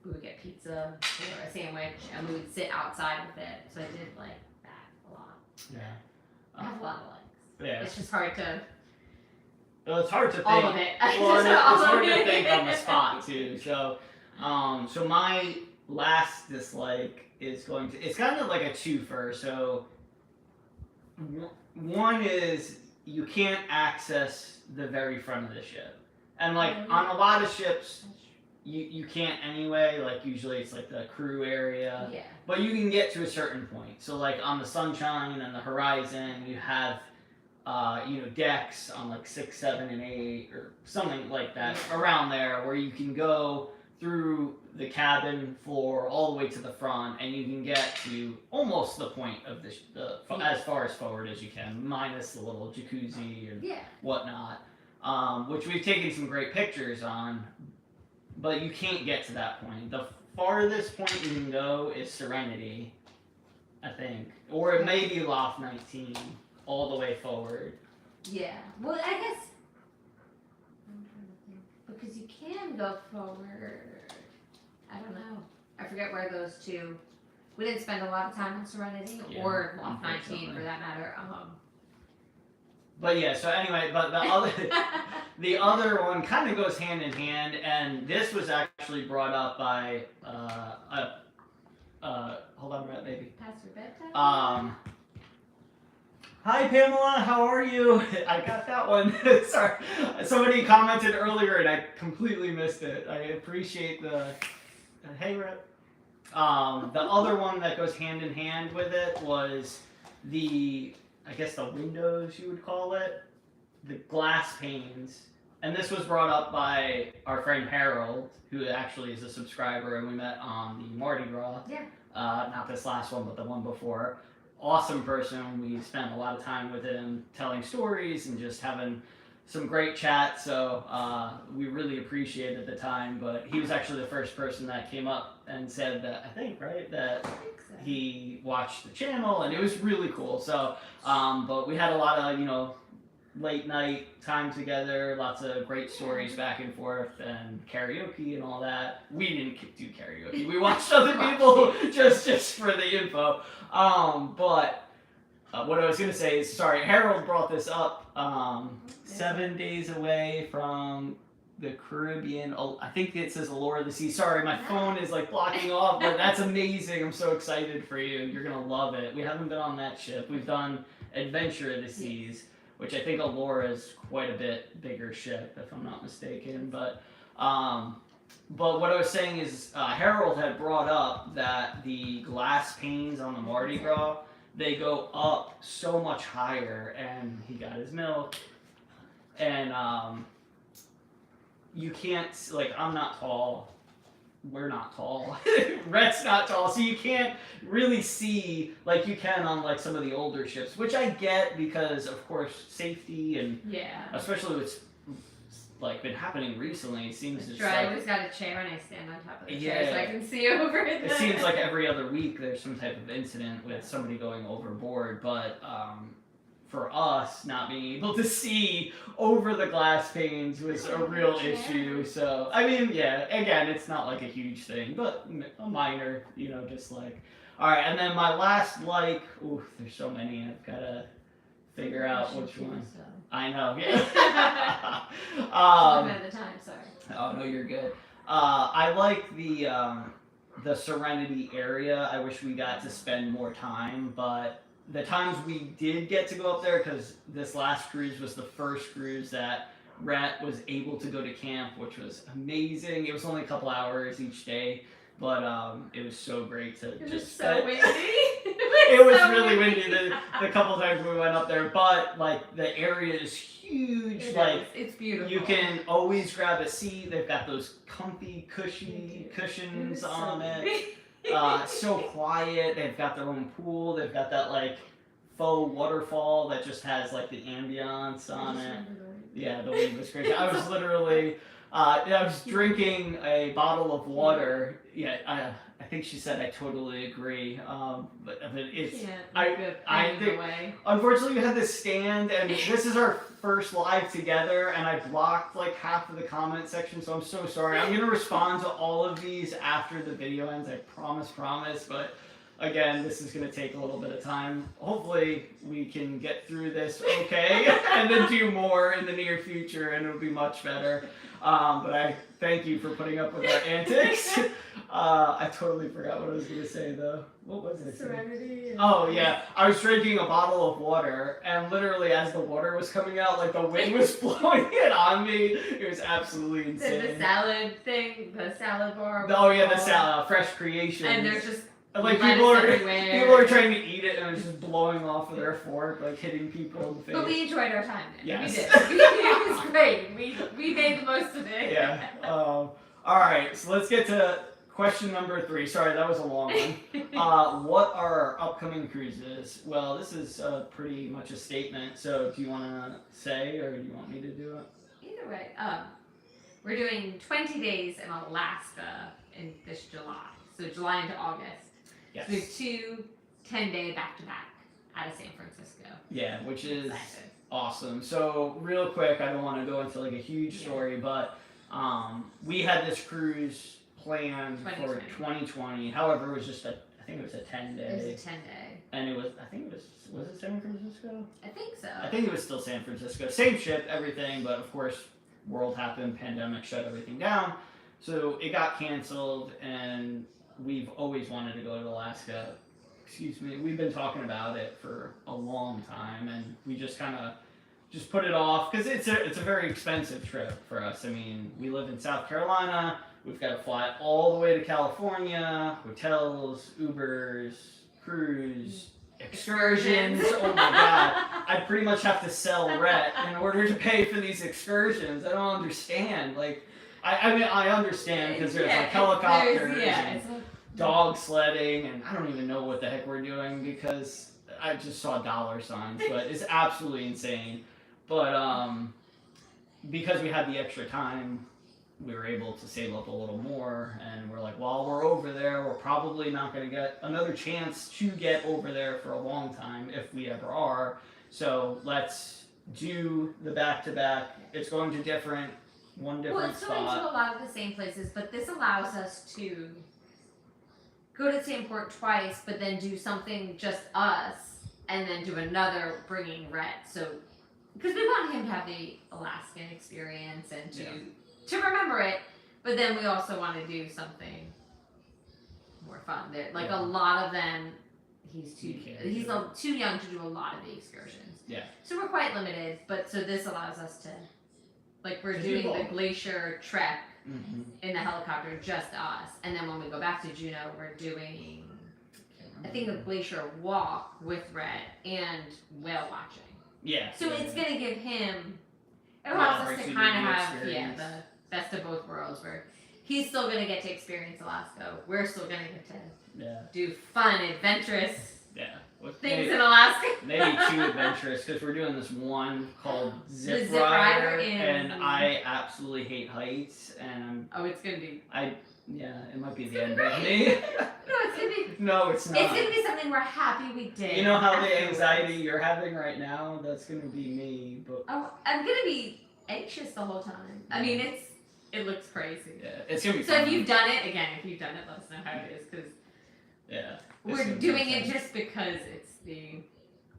we would get pizza or a sandwich and we would sit outside with it. So I did like that a lot. yeah, I have a lot of likes. yeah. It's just hard to Well, it's hard to think. all of it. Well, and All it's of hard to it. think on the spot too. So, so my last dislike is going to. It's kind of like a twofer. So, one is you can't access the very front of the ship, and like on a lot of ships, you can't anyway. Like usually it's like the crew area. Yeah. But you can get to a certain point. So like on the Sunshine and the Horizon, you have decks on like 6, 7, and 8 or something like that around there where you can go through the cabin floor all the way to the front, and you can get to almost the point of as far as forward as you can, minus the little jacuzzi and whatnot, which we've taken some great pictures on, but you can't get to that point. The farthest point you can go is Serenity, I think, or it may be Loft 19 all the way forward. Yeah. Well, I guess I'm trying to think because you can go forward. I don't know. I forget where those two. We didn't spend a lot of time on Serenity or Loft 19 for that matter. But yeah. So anyway, but the other one kind of goes hand in hand, and this was actually brought up by hold on a minute, baby. Pastor Bedtime. Hi Pamela, how are you? I got that one. Sorry, somebody commented earlier and I completely missed it. I appreciate the hey Rip. The other one that goes hand in hand with it was the windows you would call it, the glass panes. And this was brought up by our friend Harold, who actually is a subscriber, and we met on the Mardi Gras. Yeah. Not this last one, but the one before. Awesome person. We spent a lot of time with him telling stories and just having some great chat. So we really appreciated the time. But he was actually the first person that came up and said that, I think he watched the channel, and it was really cool. So, but we had a lot of, late night time together, lots of great stories back and forth, and karaoke and all that. We didn't do karaoke. We watched other people just for the info. But what I was going to say is, sorry, Harold brought this up. 7 days away from the Caribbean. I think it says Allure of the Sea. Sorry, my phone is like blocking off, but that's amazing. I'm so excited for you. You're going to love it. We haven't been on that ship. We've done Adventure of the Seas, which I think Allure is quite a bit bigger ship, if I'm not mistaken. But what I was saying is, Harold had brought up that the glass panes on the Mardi Gras, they go up so much higher, and he got his milk, and you can't, I'm not tall, we're not tall, Rhett's not tall, so you can't really see like you can on some of the older ships, which I get because of course safety and especially what's been happening recently. It seems driver's got a chair and I stand on top of the chair so I can see over it. It seems like every other week there's some type of incident with somebody going overboard, but for us not being able to see over the glass panes was a real issue. So I mean, again, it's not like a huge thing, but a minor, all right. And then my last there's so many. I've got to figure out which one. I know. Yeah. At the time, sorry. Oh no, you're good. I like the Serenity area. I wish we got to spend more time, but the times we did get to go up there, because this last cruise was the first cruise that Rhett was able to go to camp, which was amazing. It was only a couple hours each day, but it was so great to it just. Was so windy. It was so really windy the couple times we went up there, but the area is huge. It's beautiful. You can always grab a seat. They've got those comfy, cushy cushions on it. So quiet. They've got their own pool. They've got that faux waterfall that just has the ambiance on it. Yeah, the wind was crazy. I was literally, I was drinking a bottle of water. Yeah, I think she said I totally agree. But it's I think unfortunately we had this stand, and this is our first live together, and I blocked half of the comment section, so I'm so sorry. I'm gonna respond to all of these after the video ends. I promise. But again, this is gonna take a little bit of time. Hopefully we can get through this okay, and then do more in the near future, and it'll be much better. But I thank you for putting up with our antics. I totally forgot what I was going to say, though. What was it? Serenity. Oh, yeah. I was drinking a bottle of water, and literally as the water was coming out, the wind was blowing it on me. It was absolutely insane. The salad thing, the salad bar. Oh, yeah, the salad, Fresh Creations. And there's just And, like, lettuce people everywhere. are trying to eat it and it's just blowing off of their fork, like hitting people in the face. But we enjoyed our time there. Yes. We did. It was great. We made the most of it. Yeah. All right, so let's get to question number 3. Sorry, that was a long one. What are our upcoming cruises? Well, this is pretty much a statement. So, do you want to say, or do you want me to do it? Either way, we're doing 20 days in Alaska in this July. So July into August. Yes. So we have 2 10-day back-to-back out of San Francisco. Yeah, which is Excited. awesome. So, real quick, I don't want to go into like a huge story, but we had this cruise planned for 2020. However, it was just I think it was a 10-day. It was a 10-day. And was it San Francisco? I think so. I think it was still San Francisco. Same ship, everything, but of course, world happened, pandemic shut everything down. So it got canceled, and we've always wanted to go to Alaska. Excuse me. We've been talking about it for a long time, and we just kind of just put it off because it's a very expensive trip for us. I mean, we live in South Carolina. We've got to fly all the way to California, hotels, Ubers, cruise, excursions. Oh my God. I pretty much have to sell Rhett in order to pay for these excursions. I don't understand. Like, I mean, I understand because there's like helicopters and dog sledding, and I don't even know what the heck we're doing because I just saw dollar signs, but it's absolutely insane. But because we had the extra time, we were able to save up a little more, and we're like, while we're over there, we're probably not going to get another chance to get over there for a long time if we ever are. So let's do the back-to-back. It's going to one different it's going spot. to a lot of the same places, but this allows us to go to Sandport twice, but then do something just us, and then do another bringing Rhett. So, because we want him to have the Alaskan experience and to remember it, but then we also want to do something more fun. Like a lot of them, he's too young to do a lot of the excursions. Yeah. So we're quite limited, but so this allows us to, like, we're To doing do the both. glacier trek Mm-hmm. in the helicopter, just us, and then when we go back to Juneau, we're doing, I think, a glacier walk with Rhett and whale watching. Yeah. So it's yeah. gonna give him. It Yeah, allows us to opportunity kind of to have experience. the best of both worlds, where he's still gonna get to experience Alaska. We're still gonna get to Yeah. do fun, adventurous Yeah. With things in Alaska. maybe 2 adventurous because we're doing this one called Zip Zip Rider, Rider in- and I absolutely hate heights, and Oh, it's gonna be. it might be It's the gonna end be of great. me. No, it's gonna be. No, it's not. It's gonna be something we're happy we did. You know how the afterwards. anxiety you're having right now? That's gonna be me. But Oh, I'm gonna be anxious the whole time. I mean, it looks crazy. yeah, it's gonna be. So fun. if you've done it, let us know how it is, because yeah, it's we're gonna be doing it intense. just because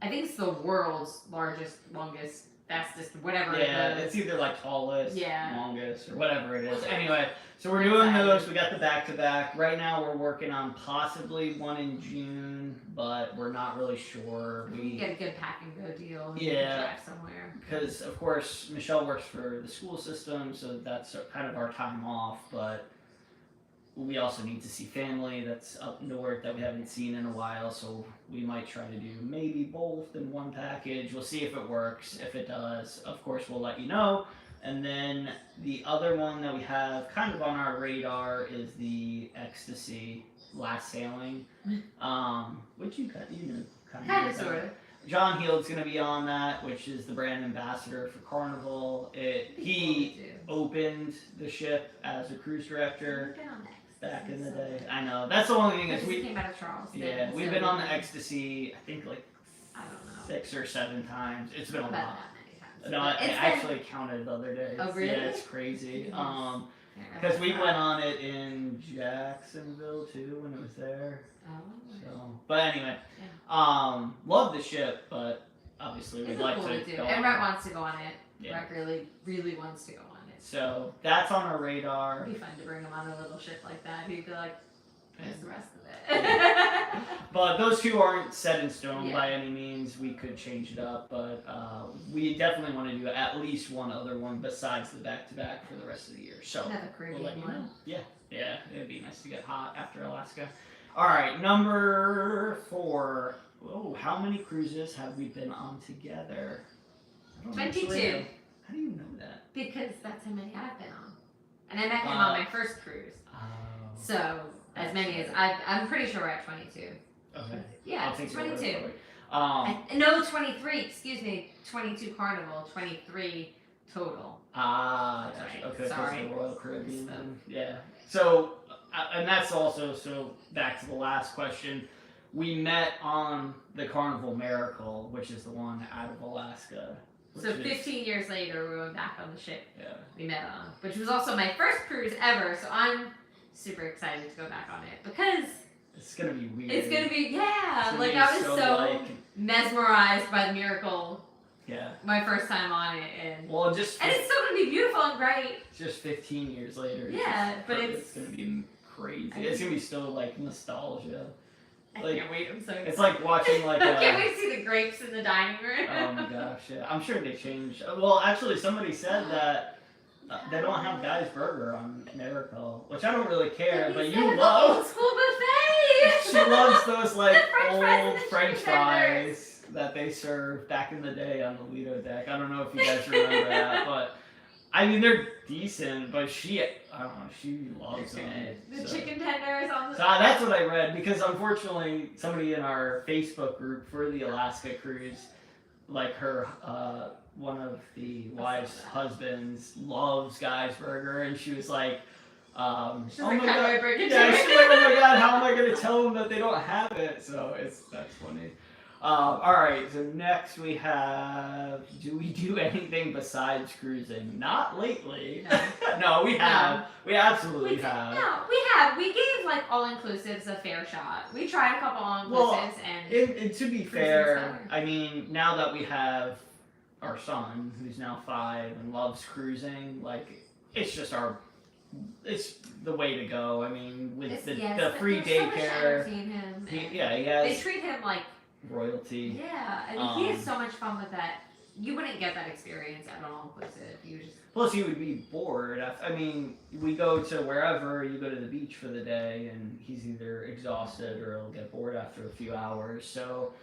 I think it's the world's largest, longest, fastest, whatever. Yeah, it's either like tallest, Yeah. longest, or whatever it is. Anyway, so we're doing those. We got the back-to-back. Right now we're working on possibly one in June, but we're not really sure. We get a good pack and go deal. And Yeah. drive somewhere. Because, of course, Michelle works for the school system, so that's kind of our time off, but we also need to see family that's up north that we haven't seen in a while, so we might try to do maybe both in one package. We'll see if it works. If it does, of course, we'll let you know. And then the other one that we have kind of on our radar is the Ecstasy Last Sailing, which you know kind Kind of of, sort of. John Heald's going to be on that, which is the brand ambassador for Carnival. He opened the ship as a cruise director back in the day. I know. That's the only thing is we came out of Charleston. yeah, we've so been on the Ecstasy, I think like I don't know. 6 or 7 times. It's been a About lot. that many times. No, I It's been- actually counted the other day. Oh, really? Yeah, it's crazy. Goodness. Because we went on it in Jacksonville too when it was there. Oh. So, but anyway, love the ship, but obviously we'd It's like cool to do. go And on Rhett it. wants to go on it. Yeah. Rhett really wants to go on it. So that's on our radar. It'd be fun to bring him on a little ship like that. He'd be like, "Where's the rest of it?" But those 2 aren't set in stone Yeah. by any means. We could change it up, but we definitely want to do at least one other one besides the back-to-back for the rest of the year. So Another we'll Caribbean let you know. one. Yeah, it'd be nice to get hot after Alaska. All right, number 4. Oh, how many cruises have we been on together? I don't know. 22. How do you know that? Because that's how many I've been on. And I met him on my first cruise. Oh. So, as many as I'm pretty sure we're at 22. Okay. Yeah, I'll take your 22. word for it. No, 23. Excuse me. 22 Carnival, 23 total. Ah, Right. okay. Sorry. The Royal Caribbean. Then. Yeah. So, and that's also back to the last question. We met on the Carnival Miracle, which is the one out of Alaska. So 15 years later, we went back on the ship we met on, which was also my first cruise ever. So I'm super excited to go back on it because it's gonna be weird. it's gonna be I was so mesmerized by the Miracle. Yeah. My first time on it, and it's still gonna be beautiful and great. Just 15 years later. Yeah, but it's gonna be crazy. It's gonna be still nostalgia. I can't wait. I'm so excited. It's like watching I can't wait to see the grapes in the dining room. Oh my gosh, yeah. I'm sure they changed. Well, actually, somebody said that they don't have Guy's Burger on Miracle, which I don't really care, but you love. Old school buffet. She loves those old French fries that they served back in the day on the Lido deck. I don't know if you guys remember that, but I mean they're decent, but she loves them. The chicken tenders on the. So that's what I read because unfortunately somebody in our Facebook group for the Alaska cruise, her one of the wife's husbands loves Guy's Burger, and she was like, she's oh like, my how god, do I break it to yeah, her? she's like, oh my god, how am I gonna tell them that they don't have it? So that's funny. All right, so next we have, do we do anything besides cruising? Not lately. No, we have. We absolutely have. No, we have. We gave all-inclusives a fair shot. We tried a couple all-inclusives and to be fair, I mean, now that we have our son, who's now 5 and loves cruising, it's just it's the way to go. I mean, with the free daycare. He has. They treat him like royalty. Yeah, I mean, he has so much fun with that. You wouldn't get that experience at an all-inclusive. Plus, you would be bored. I mean, we go to wherever, you go to the beach for the day, and he's either exhausted or he'll get bored after a few hours. So,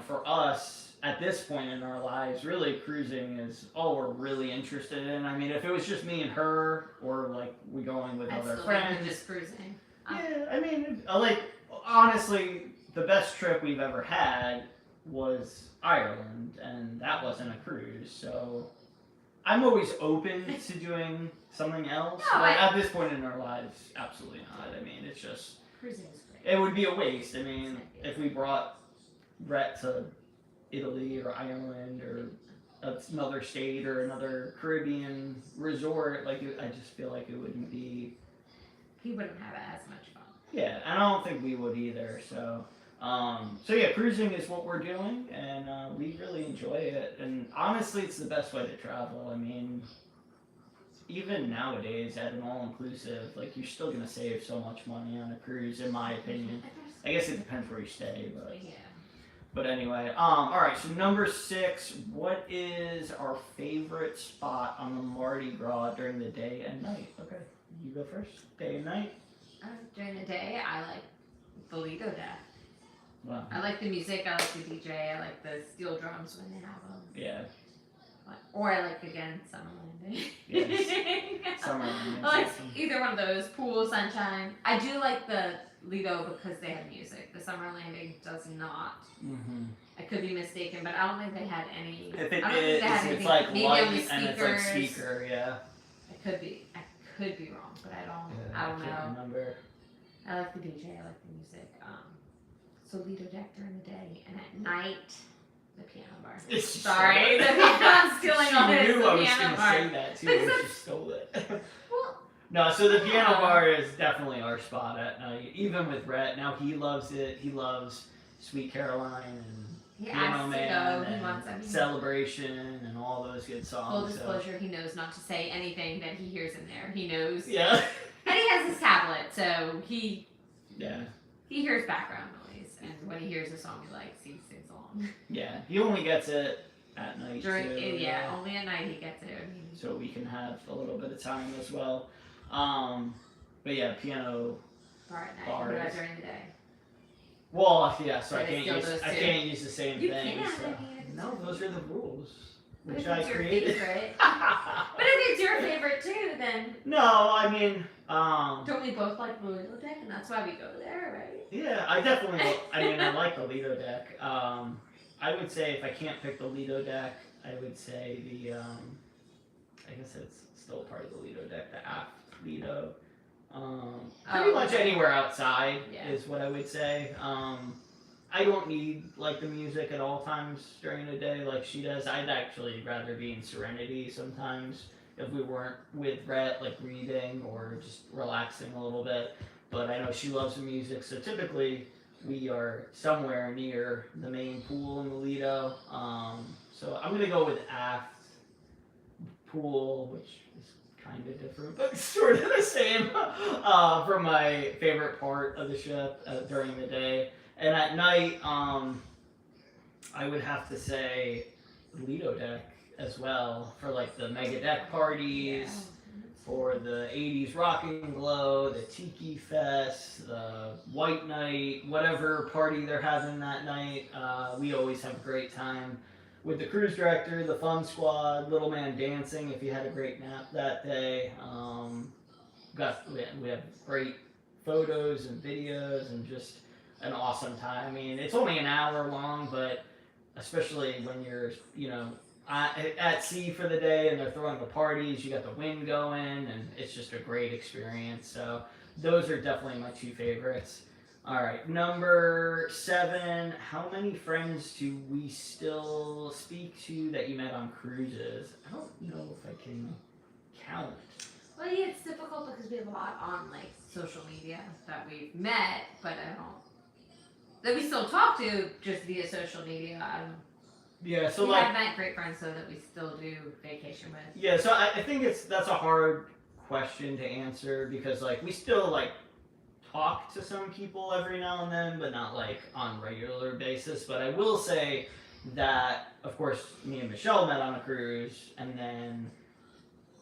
for us, at this point in our lives, really cruising is all we're really interested in. I mean, if it was just me and her, or we going with other friends. Just cruising. Yeah, I mean, honestly, the best trip we've ever had was Ireland, and that wasn't a cruise. So I'm always open to doing something else. No, but at this point in our lives, absolutely not. I mean, it's just cruising is great. It would be a waste. I mean, if we brought Rhett to Italy or Ireland or another state or another Caribbean resort, I just feel like it wouldn't be. He wouldn't have as much fun. Yeah, and I don't think we would either. So yeah, cruising is what we're doing, and we really enjoy it. And honestly, it's the best way to travel. I mean, even nowadays at an all-inclusive, you're still gonna save so much money on a cruise, in my opinion. I guess it depends where you stay, but yeah. But anyway, all right. So number 6, what is our favorite spot on the Mardi Gras during the day and night? Okay, you go first. Day and night. During the day, I like the Lido deck. Wow. I like the music. I like the DJ. I like the steel drums when they have them. Yeah. Or I like Summer Landing. Yes. Summer Landing. I like either one of those. Pool, sunshine. I do like the Lido because they have music. The Summer Landing does not. Mm-hmm. I could be mistaken, but I don't think they had any. If it I don't think is, they had it's anything. Maybe light on the and it's speaker. Yeah. I could be wrong, but I don't I can't remember. I like the DJ. I like the music. So Lido deck during the day, and at night, the piano bar. Sorry, I'm stealing all this. She knew I was going to say that too, and she stole it. No, so the piano bar is definitely our spot at night. Even with Rhett, now he loves it. He loves Sweet Caroline and Piano Man and Celebration and all those good songs. Full disclosure, he knows not to say anything that he hears in there. He knows. Yeah. And he has his tablet, so he hears background noise, and when he hears a song he likes, he sings along. Yeah, he only gets it at night too. Only at night he gets it. I mean, so we can have a little bit of time as well. But yeah, piano bar at night. Bars. What about during the day? Well, yeah, so Are I they can't still use those I two? can't use the same You thing. can, So. I mean, if it's No, your those are the favorite. rules, But which if I it's your created. favorite. But if it's your favorite too, then No, I mean, don't we both like the Lido deck, and that's why we go there, right? yeah, I definitely. I mean, I like the Lido deck. I would say if I can't pick the Lido deck, I would say the. I guess it's still part of the Lido deck, the Aft Lido. Pretty much okay. anywhere outside Yeah. is what I would say. I don't need like the music at all times during the day like she does. I'd actually rather be in serenity sometimes if we weren't with Rhett, like reading or just relaxing a little bit. But I know she loves the music, so typically we are somewhere near the main pool in the Lido. So I'm gonna go with Aft Pool, which is kind of different, but sort of the same for my favorite part of the ship during the day. And at night, I would have to say Lido deck as well for like the mega deck parties, for the 80s Rock and Glow, the Tiki Fest, the White Night, whatever party they're having that night. We always have a great time with the cruise director, the fun squad, little man dancing if you had a great nap that day. We have great photos and videos and just an awesome time. I mean, it's only an hour long, but especially when you're, at sea for the day and they're throwing the parties, you got the wind going, and it's just a great experience. So those are definitely my two favorites. All right, number 7. How many friends do we still speak to that you met on cruises? I don't know if I can count. Well, yeah, it's difficult because we have a lot on like social media that we've met, but that we still talk to just via social media. Yeah, so we like have met great friends though that we still do vacation with. yeah, so I think that's a hard question to answer because like we still like talk to some people every now and then, but not like on a regular basis. But I will say that of course me and Michelle met on a cruise, and then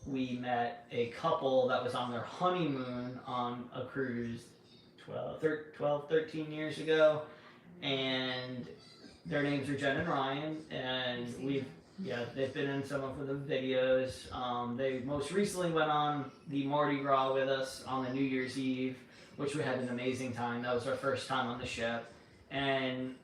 we met a couple that was on their honeymoon on a cruise 13 years ago, and their names are Jen and Ryan, and they've been in some of the videos. They most recently went on the Mardi Gras with us on the New Year's Eve, which we had an amazing time. That was our first time on the ship, and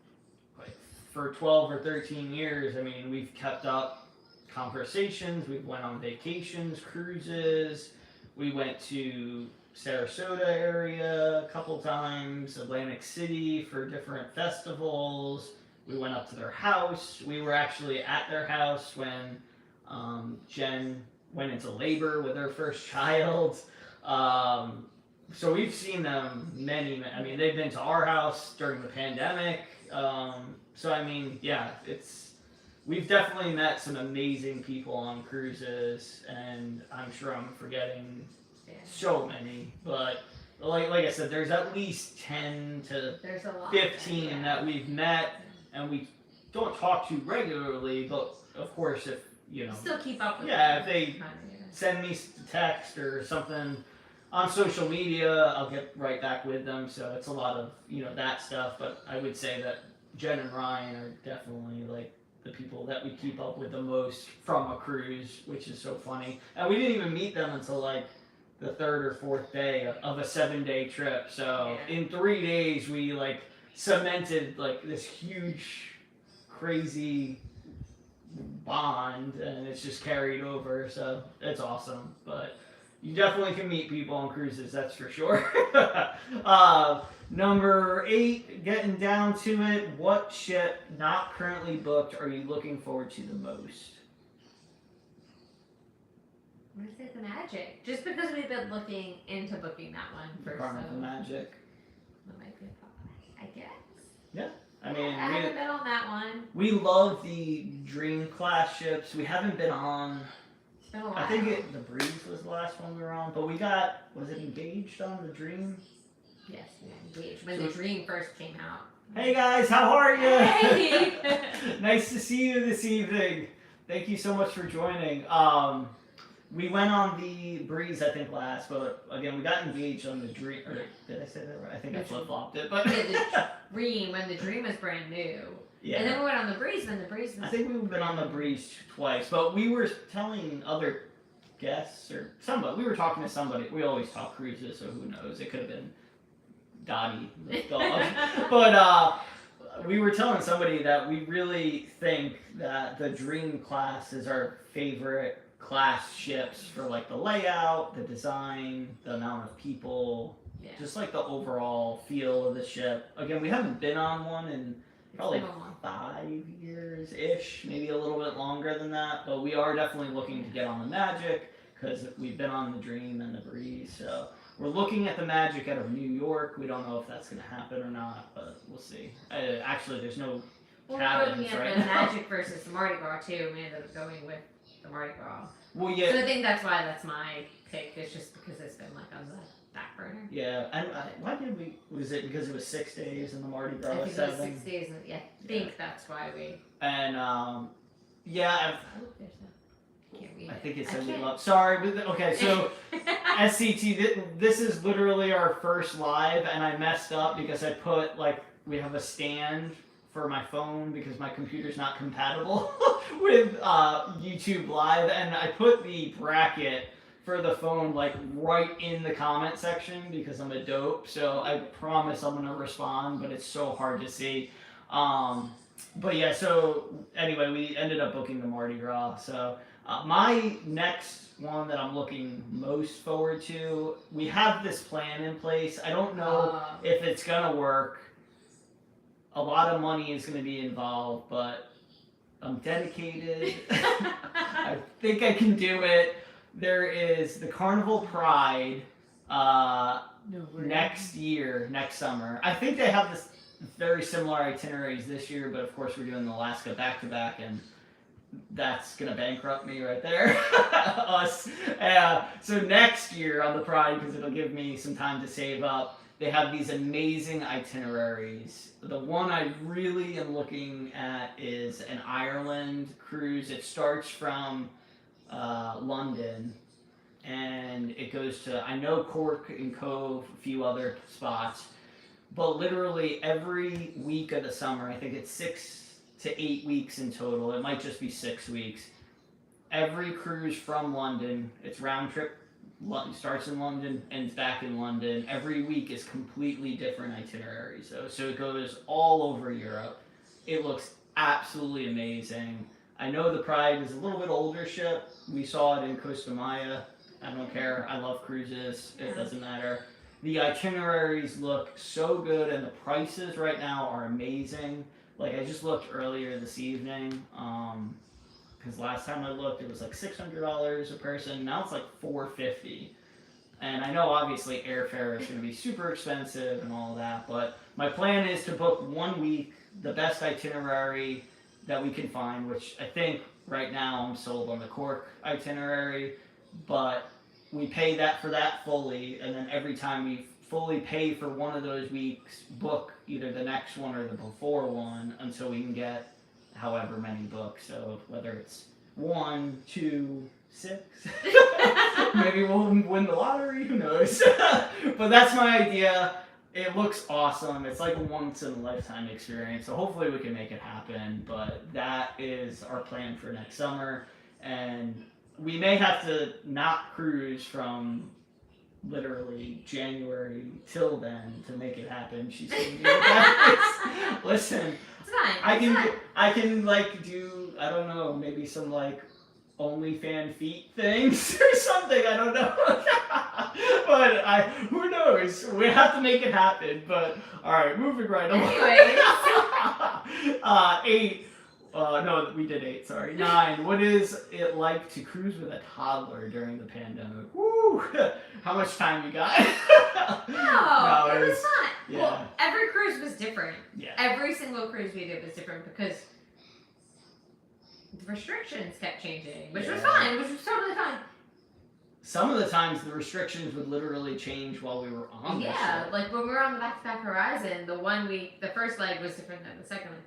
like for 12 or 13 years, I mean, we've kept up conversations. We went on vacations, cruises. We went to Sarasota area a couple times, Atlantic City for different festivals. We went up to their house. We were actually at their house when Jen went into labor with her first child. So we've seen them I mean, they've been to our house during the pandemic. So I mean, yeah, we've definitely met some amazing people on cruises, and I'm sure I'm forgetting so many, but like I said, there's at least 10 to 15 that we've met, and we don't talk to regularly, but of course if, still keep up with if they send me text or something on social media, I'll get right back with them, so it's a lot of, that stuff, but I would say that Jen and Ryan are definitely like the people that we keep up with the most from a cruise, which is so funny. And we didn't even meet them until like the 3rd or 4th day of a 7-day trip. So in 3 days we like cemented like this huge, crazy bond, and it's just carried over. So it's awesome. But you definitely can meet people on cruises, that's for sure. Number 8, getting down to it. What ship not currently booked are you looking forward to the most? I'm gonna say the Magic, just because we've been looking into booking that one for Carnival Magic. That might be a problem, I guess. Yeah, I mean, I haven't been on that one. We love the Dream class ships. We haven't been on. It's been a while. I think the Breeze was the last one we were on, but was it Engaged on the Dream? Yes, we Engaged when the Dream first came out. Hey guys, how are you? Hey! Nice to see you this evening. Thank you so much for joining. We went on the Breeze, I think, last, but again, we got engaged on the Dream. Or did I say that right? I think I flip flopped it, but Yeah, the Dream, when the Dream was brand new. yeah. And then we went on the Breeze when the Breeze was. I think we've been on the Breeze twice, but we were telling other guests or somebody. We were talking to somebody. We always talk cruises, so who knows? It could have been Dottie, the dog, but we were telling somebody that we really think that the Dream class is our favorite class ships for like the layout, the design, the amount of people, Yeah. just like the overall feel of the ship. Again, we haven't been on one in probably 5 years ish, maybe a little bit longer than that, but we are definitely looking to get on the Magic because we've been on the Dream and the Breeze, so we're looking at the Magic out of New York. We don't know if that's going to happen or not, but we'll see. Actually, there's no Well, we're cabins looking at right the now. Magic versus the Mardi Gras too. We ended up going with the Mardi Gras. Well, So yeah, I think that's why that's my pick. It's just because it's been like on the back burner. yeah. And why did we? Was it because it was 6 days and the Mardi Gras I think was it was 7? 6 days. And, yeah, I think that's why we. And yeah, Oh, there's no. Can't read I it. think it I said we can't. love. Sorry, but okay. So SCT, this is literally our first live, and I messed up because I put like we have a stand for my phone because my computer's not compatible with YouTube Live, and I put the bracket for the phone like right in the comment section because I'm a dope. So I promise I'm gonna respond, but it's so hard to see. But yeah, so anyway, we ended up booking the Mardi Gras. So my next one that I'm looking most forward to, we have this plan in place. I don't know if it's gonna work. A lot of money is gonna be involved, but I'm dedicated. I think I can do it. There is the Carnival Pride next summer. I think they have this very similar itineraries this year, but of course we're doing the Alaska back-to-back, and that's gonna bankrupt me right there. Us. So next year on the Pride, because it'll give me some time to save up, they have these amazing itineraries. The one I really am looking at is an Ireland cruise. It starts from London, and it goes to, I know, Cork and Cove, a few other spots, but literally every week of the summer, I think it's 6 to 8 weeks in total, it might just be 6 weeks, every cruise from London, it's round trip, starts in London, ends back in London, every week is completely different itineraries, so it goes all over Europe. It looks absolutely amazing. I know the Pride is a little bit older ship. We saw it in Costa Maya. I don't care. I love cruises. It doesn't matter. The itineraries look so good, and the prices right now are amazing. Like, I just looked earlier this evening, because last time I looked, it was like $600 a person. Now it's like $450. And I know obviously airfare is going to be super expensive and all that, but my plan is to book 1 week, the best itinerary that we can find, which I think right now I'm sold on the Cork itinerary, but we pay that for that fully, and then every time we fully pay for one of those weeks, book either the next one or the before one until we can get however many books. So whether it's 1, 2, 6, maybe we'll win the lottery, who knows? But that's my idea. It looks awesome. It's like a once in a lifetime experience. So hopefully we can make it happen. But that is our plan for next summer. And we may have to not cruise from literally January till then to make it happen. She's gonna be like, listen, It's fine. I can like do, I don't know, maybe some like OnlyFans feet things or something. I don't know. But who knows? We have to make it happen. But all right, moving right along. Anyways. 8. No, we did 8. Sorry, 9. What is it like to cruise with a toddler during the pandemic? Woo! How much time you got? No, it was fun. Yeah. Well, every cruise was different. Yeah. Every single cruise we did was different because the restrictions kept changing, which was fine, which was totally fine. Some of the times the restrictions would literally change while we were on the ship. Like when we were on the back-to-back Horizon, the 1 week, the first leg was different than the second one.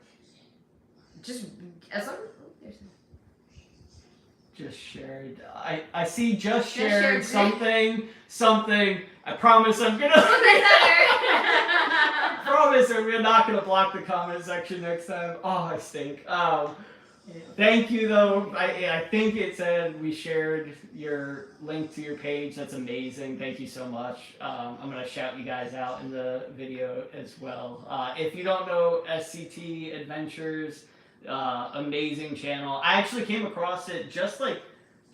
Just as long Just shared. I see just shared shared something. I promise I'm gonna. Promise we're not gonna block the comment section next time. Oh, I stink. Thank you though. I think it said we shared your link to your page. That's amazing. Thank you so much. I'm gonna shout you guys out in the video as well. If you don't know SCT Adventures, amazing channel. I actually came across it just like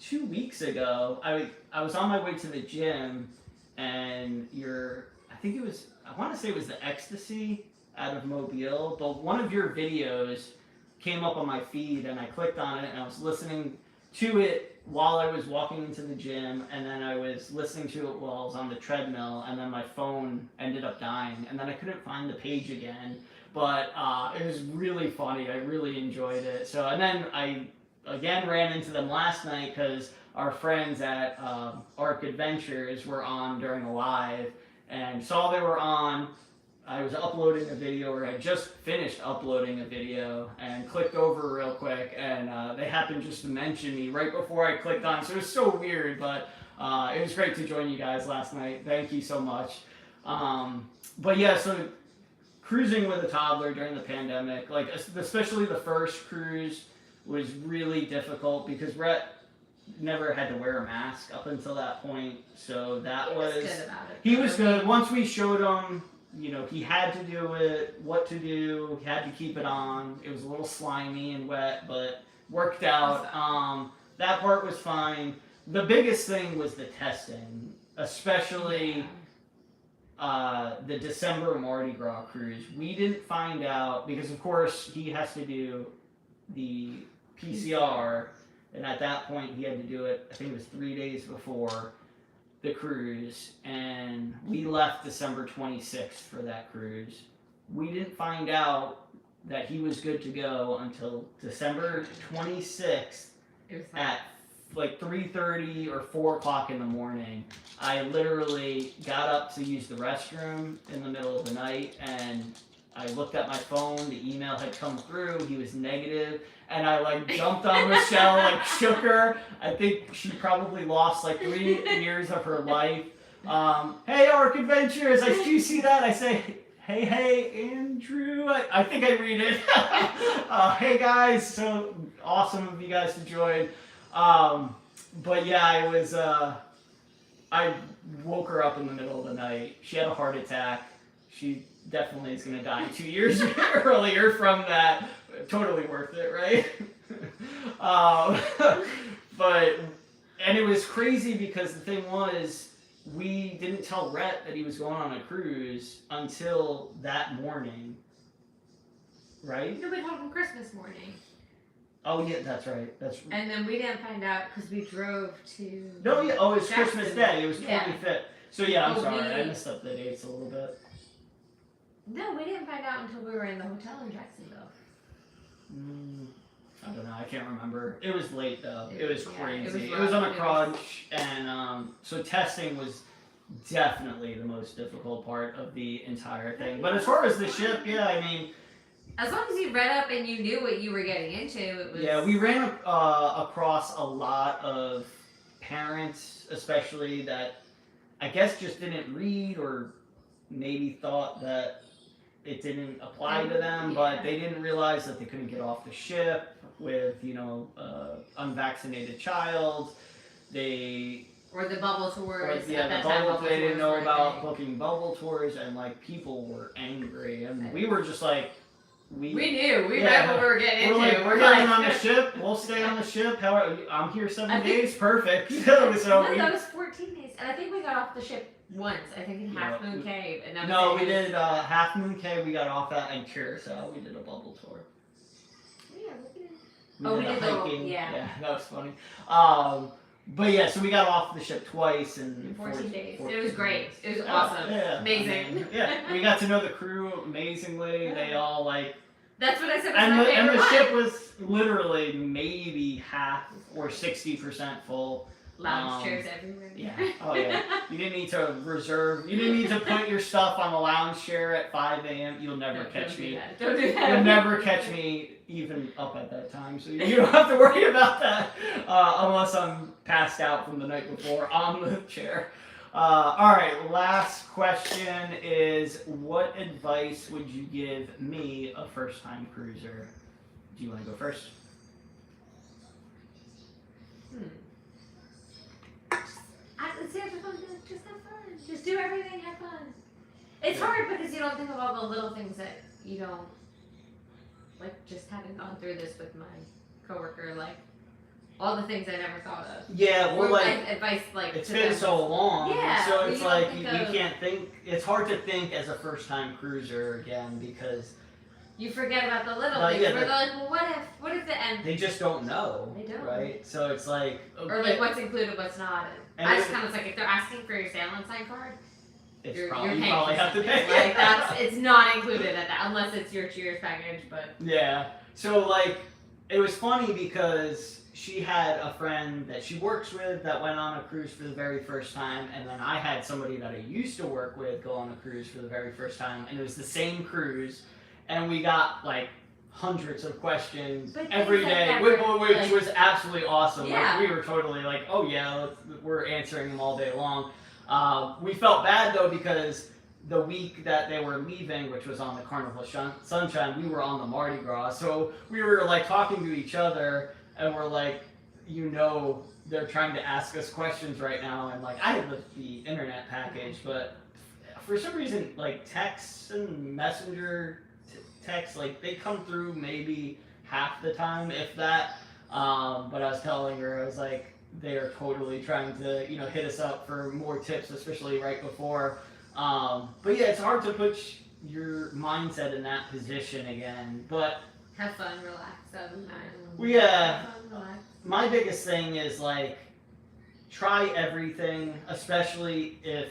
2 weeks ago. I was on my way to the gym, and I want to say it was the Ecstasy out of Mobile, but one of your videos came up on my feed, and I clicked on it, and I was listening to it while I was walking into the gym, and then I was listening to it while I was on the treadmill, and then my phone ended up dying, and then I couldn't find the page again. But it was really funny. I really enjoyed it. So, and then I again ran into them last night because our friends at Arc Adventures were on during a live, and saw they were on. I was uploading a video, or I just finished uploading a video, and clicked over real quick, and they happened just to mention me right before I clicked on. So it was so weird, but it was great to join you guys last night. Thank you so much. But yeah, so cruising with a toddler during the pandemic, like especially the first cruise, was really difficult because Rhett never had to wear a mask up until that point. So that was good about it. He was good. Once we showed him, you know, he had to do it, what to do, he had to keep it on. It was a little slimy and wet, but worked out. That part was fine. The biggest thing was the testing, especially the December Mardi Gras cruise. We didn't find out because, of course, he has to do the PCR, and at that point he had to do it, I think it was 3 days before the cruise, and we left December 26th for that cruise. We didn't find out that he was good to go until December 26th at like 3:30 or 4 o'clock in the morning. I literally got up to use the restroom in the middle of the night, and I looked at my phone, the email had come through, he was negative, and I like jumped on Michelle, like shook her. I think she probably lost like 3 years of her life. Hey, Arc Adventures, do you see that? I say, hey, Andrew. I think I read it. Hey guys, so awesome of you guys to join. But yeah, I woke her up in the middle of the night. She had a heart attack. She definitely is going to die 2 years earlier from that. Totally worth it, right? And it was crazy because the thing was, we didn't tell Rhett that he was going on a cruise until that morning, right? No, we told him Christmas morning. Oh yeah, that's right. And then we didn't find out because we drove to. No, yeah. Oh, it's Jackson. Christmas Day. It was 25th. Yeah. So yeah, I'm sorry. I messed up the dates a little bit. No, we didn't find out until we were in the hotel in Jacksonville. I don't know. I can't remember. It was late though. It was crazy. It was on a crunch, and so testing was definitely the most difficult part of the entire thing. But as far as the ship, yeah, I mean, as long as you read up and you knew what you were getting into, it was. Yeah, we ran across a lot of parents, especially that I guess just didn't read or maybe thought that it didn't apply to them, but they didn't realize that they couldn't get off the ship with, unvaccinated child. Or the bubble tours. They didn't know about booking bubble tours, and like people were angry, and we were just like, we knew. We read what we were getting into. We're getting on the ship. We'll stay on the ship. I'm here 7 days. Perfect. That was 14 days, and I think we got off the ship once. I think in Half Moon Cave. And we did Half Moon Cave. We got off that, and Curacao. We did a bubble tour. Yeah, we did hiking. Yeah, that was funny. But yeah, so we got off the ship twice in 14 days. It was great. It was awesome. Yeah, amazing. We got to know the crew amazingly. They all like. That's what I said. And the ship was literally maybe half or 60% full. Lounge chairs everywhere. Yeah. Oh yeah. You didn't need to reserve. You didn't need to put your stuff on the lounge chair at 5 a.m. You'll never catch me. Don't do that. You'll never catch me even up at that time, so you don't have to worry about that unless I'm passed out from the night before on the chair. All right, last question is, what advice would you give me, a first-time cruiser? Do you want to go first? Just have fun. Just do everything, have fun. It's hard because you don't think of all the little things that you don't, like, just having gone through this with my coworker, like, all the things I never thought of. Yeah, well, or like, advice, like, it's to been them. so long, Yeah, so well, it's you don't like, think you of- can't think, it's hard to think as a first-time cruiser again, because You forget about the little Well, things. yeah, where the- they're like, well, what if the end? they just don't know, They don't. right? So it's like, okay, Or like what's included, what's not. And I it- just kind of like, if they're asking for your Salmon sign card, it's you're probably, you paying probably for have to something. pay. Like it's not included at that unless it's your Cheers package. But Yeah. So like, it was funny because she had a friend that she works with that went on a cruise for the very first time, and then I had somebody that I used to work with go on a cruise for the very first time, and it was the same cruise, and we got like hundreds of questions But every things like day, that which, were, which like- was absolutely awesome. Yeah. Like, we were totally like, oh yeah, we're answering them all day long. We felt bad though because the week that they were leaving, which was on the Carnival Sunshine, we were on the Mardi Gras, so we were like talking to each other, and we're like, you know, they're trying to ask us questions right now, and like, I have the internet package, but for some reason, like, texts and messenger texts, like, they come through maybe half the time, if that. But I was telling her, I was like, they are totally trying to, you know, hit us up for more tips, especially right before. But yeah, it's hard to put your mindset in that position again. But have fun, relax. Yeah. Have fun, relax. my biggest thing is like, try everything, especially if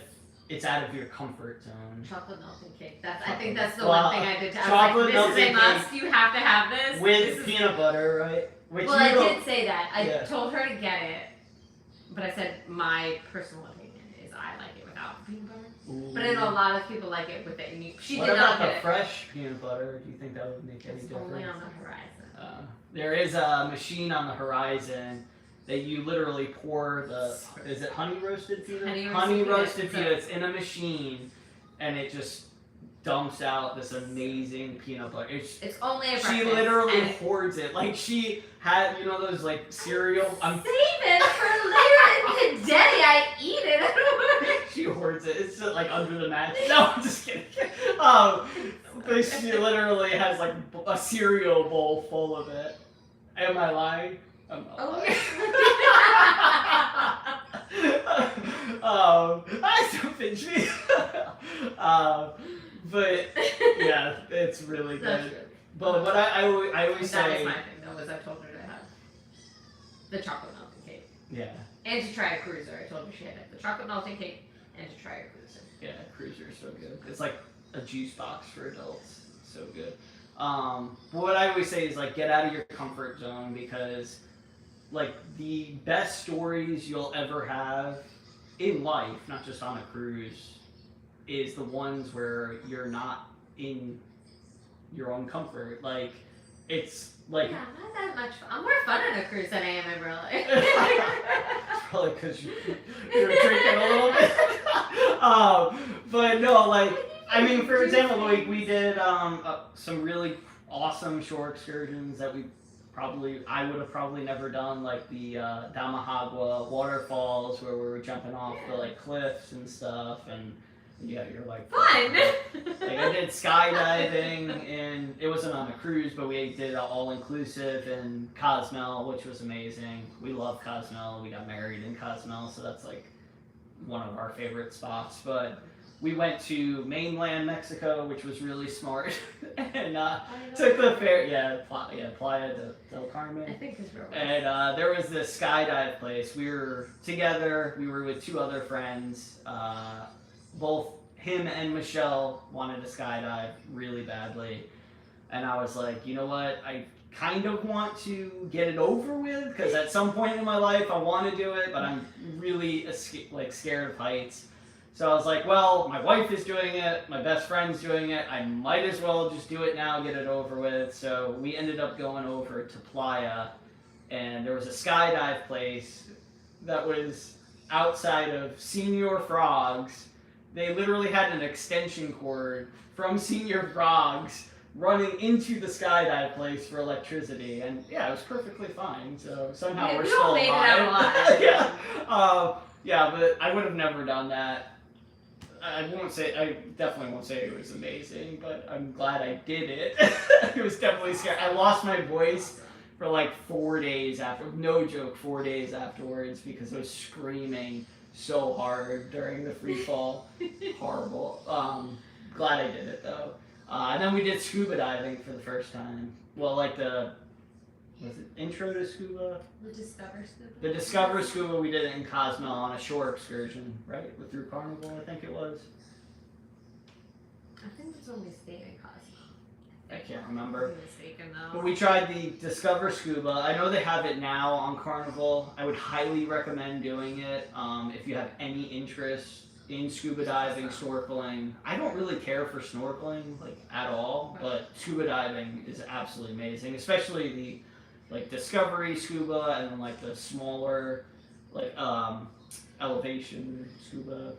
it's out of your comfort zone. Chocolate melting cake. I Chocolate think that's the well, one thing I did. I was chocolate like, this is melting a must. You have to have this. With This is- peanut butter, right? Which Well, you I don't- did say that. I Yeah. told her to get it, but I said my personal opinion is I like it without peanut butter. But I know a lot of people like it with it. And she What did about not the get it. fresh peanut butter? Do you think that would make any It's difference? only on the horizon. There is a machine on the horizon that you literally pour the, is it honey roasted peanuts? Honey roasted roasted peanuts. peanuts in a machine, and it just dumps out this amazing peanut butter. It's only a She breakfast. literally and hoards it. Like, she had, you know, those like cereal. save it for later in the day. I eat it. She hoards it. It's just, like under the mat. No, I'm just kidding. But she literally has like a cereal bowl full of it. Am I lying? I'm not lying. I don't pinch me. But yeah, it's really That's good. true. But what I always That was say, my thing though, was I told her to have the chocolate melting cake. yeah, And to try a cruiser. I told her she had to have the chocolate melting cake and to try a cruiser. yeah, cruiser is so good. It's like a juice box for adults. It's so good. But what I always say is like, get out of your comfort zone, because like the best stories you'll ever have in life, not just on a cruise, is the ones where you're not in your own comfort. Like, it's like, Yeah, not that much fun. I'm more fun on a cruise than I am in real life. it's probably because you're drinking a little bit. But no, like, I mean, for example, like, we did some really awesome shore excursions that I would have probably never done, like the Damahagua waterfalls, where we were jumping off the like cliffs and stuff, and yeah, you're like Fun! Like, I did skydiving, and it wasn't on a cruise, but we did all-inclusive in Cozumel, which was amazing. We love Cozumel. We got married in Cozumel, so that's like one of our favorite spots. But we went to mainland Mexico, which was really smart, and took the ferry. Playa del I Carmen. think it's real. And there was this skydive place. We were together. We were with two other friends. Both him and Michelle wanted to skydive really badly. And I was like, you know what? I kind of want to get it over with, because at some point in my life I want to do it, but I'm really scared of heights. So I was like, well, my wife is doing it, my best friend's doing it, I might as well just do it now, get it over with. So we ended up going over to Playa, and there was a skydive place that was outside of Senior Frogs. They literally had an extension cord from Senior Frogs running into the skydive place for electricity, and yeah, it was perfectly fine. So somehow we're we still all made it out alive. alive. Yeah, but I would have never done that. I definitely won't say it was amazing, but I'm glad I did it. It was definitely scary. I lost my voice for like 4 days after, no joke, 4 days afterwards because I was screaming so hard during the free fall. Horrible. Glad I did it though. And then we did scuba diving for the first time. Well, like was it Intro to Scuba? The Discover Scuba. The Discover Scuba, we did it in Cozumel on a shore excursion, right? Through Carnival, I think it was. I think it's only stayed in Cosmo. I can't remember. I'm mistaken though. But we tried the Discover Scuba. I know they have it now on Carnival. I would highly recommend doing it if you have any interest in scuba diving, snorkeling. I don't really care for snorkeling like at all, but scuba diving is absolutely amazing, especially the like Discovery Scuba and then like the smaller like elevation scuba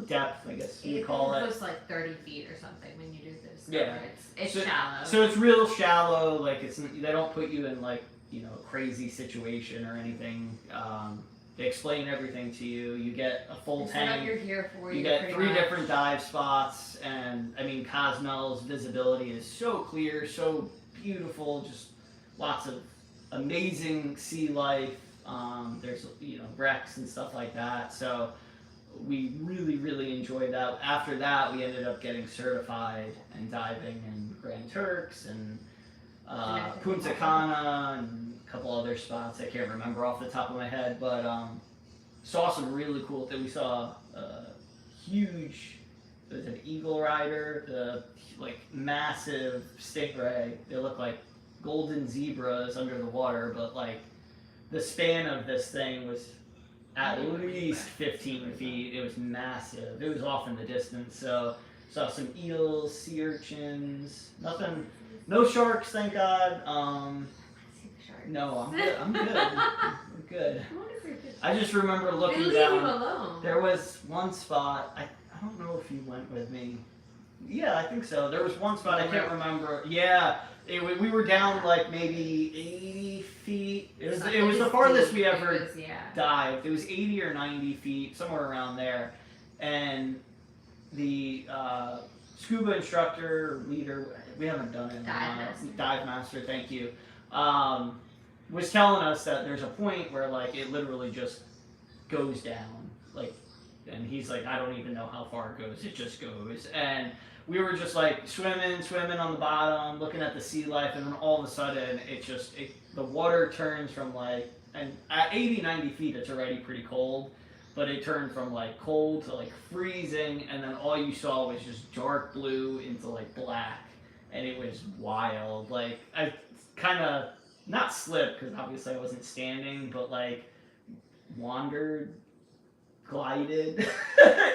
depth, I guess you call it. It's like 30 feet or something when you do this. Yeah. It's So- shallow. So it's real shallow. Like they don't put you in like a crazy situation or anything. They explain everything to you. You get a full It's what tank. you're here for. You get 3 different dive spots, and I mean Cozumel's visibility is so clear, so beautiful. Just lots of amazing sea life. There's wrecks and stuff like that. So we really enjoyed that. After that, we ended up getting certified and diving in Grand Turks and Punta Cana and a couple other spots I can't remember off the top of my head, but saw some really cool things. We saw huge, there's an eagle rider, the like massive stingray. They look like golden zebras under the water, but like the span of this thing was at least 15 feet. It was massive. It was off in the distance. So saw some eels, sea urchins, nothing, no sharks, thank God. No, I'm good. I'm good. I just remember looking leave down. you alone. There was one spot. I don't know if you went with me. Yeah, I think so. There was one spot I can't remember. Yeah, we were down like maybe 80 feet. It was the farthest we ever dived. It was 80 or 90 feet, somewhere around there. And the scuba instructor, leader, we haven't done it in a while. Dive master, thank you. Was telling us that there's a point where like it literally just goes down, like, and he's like, I don't even know how far it goes, it just goes. And we were just like swimming on the bottom, looking at the sea life, and then all of a sudden the water turns from like, and at 80-90 feet it's already pretty cold, but it turned from like cold to like freezing, and then all you saw was just dark blue into like black, and it was wild. Like I kind of not slipped because obviously I wasn't standing, but like wandered, glided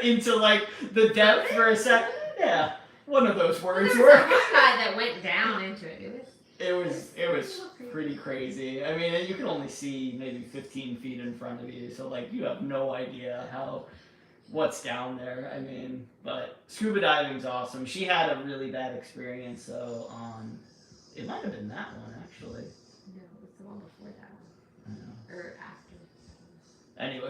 into like the depth for a sec. Yeah, one of those words There was work. one guy that went down into it. It was pretty crazy. I mean, you can only see maybe 15 feet in front of you, so like you have no idea what's down there. I mean, but scuba diving's awesome. She had a really bad experience though on, it might have been that one actually. No, it was the one before that one. I know. Or after. Anyway,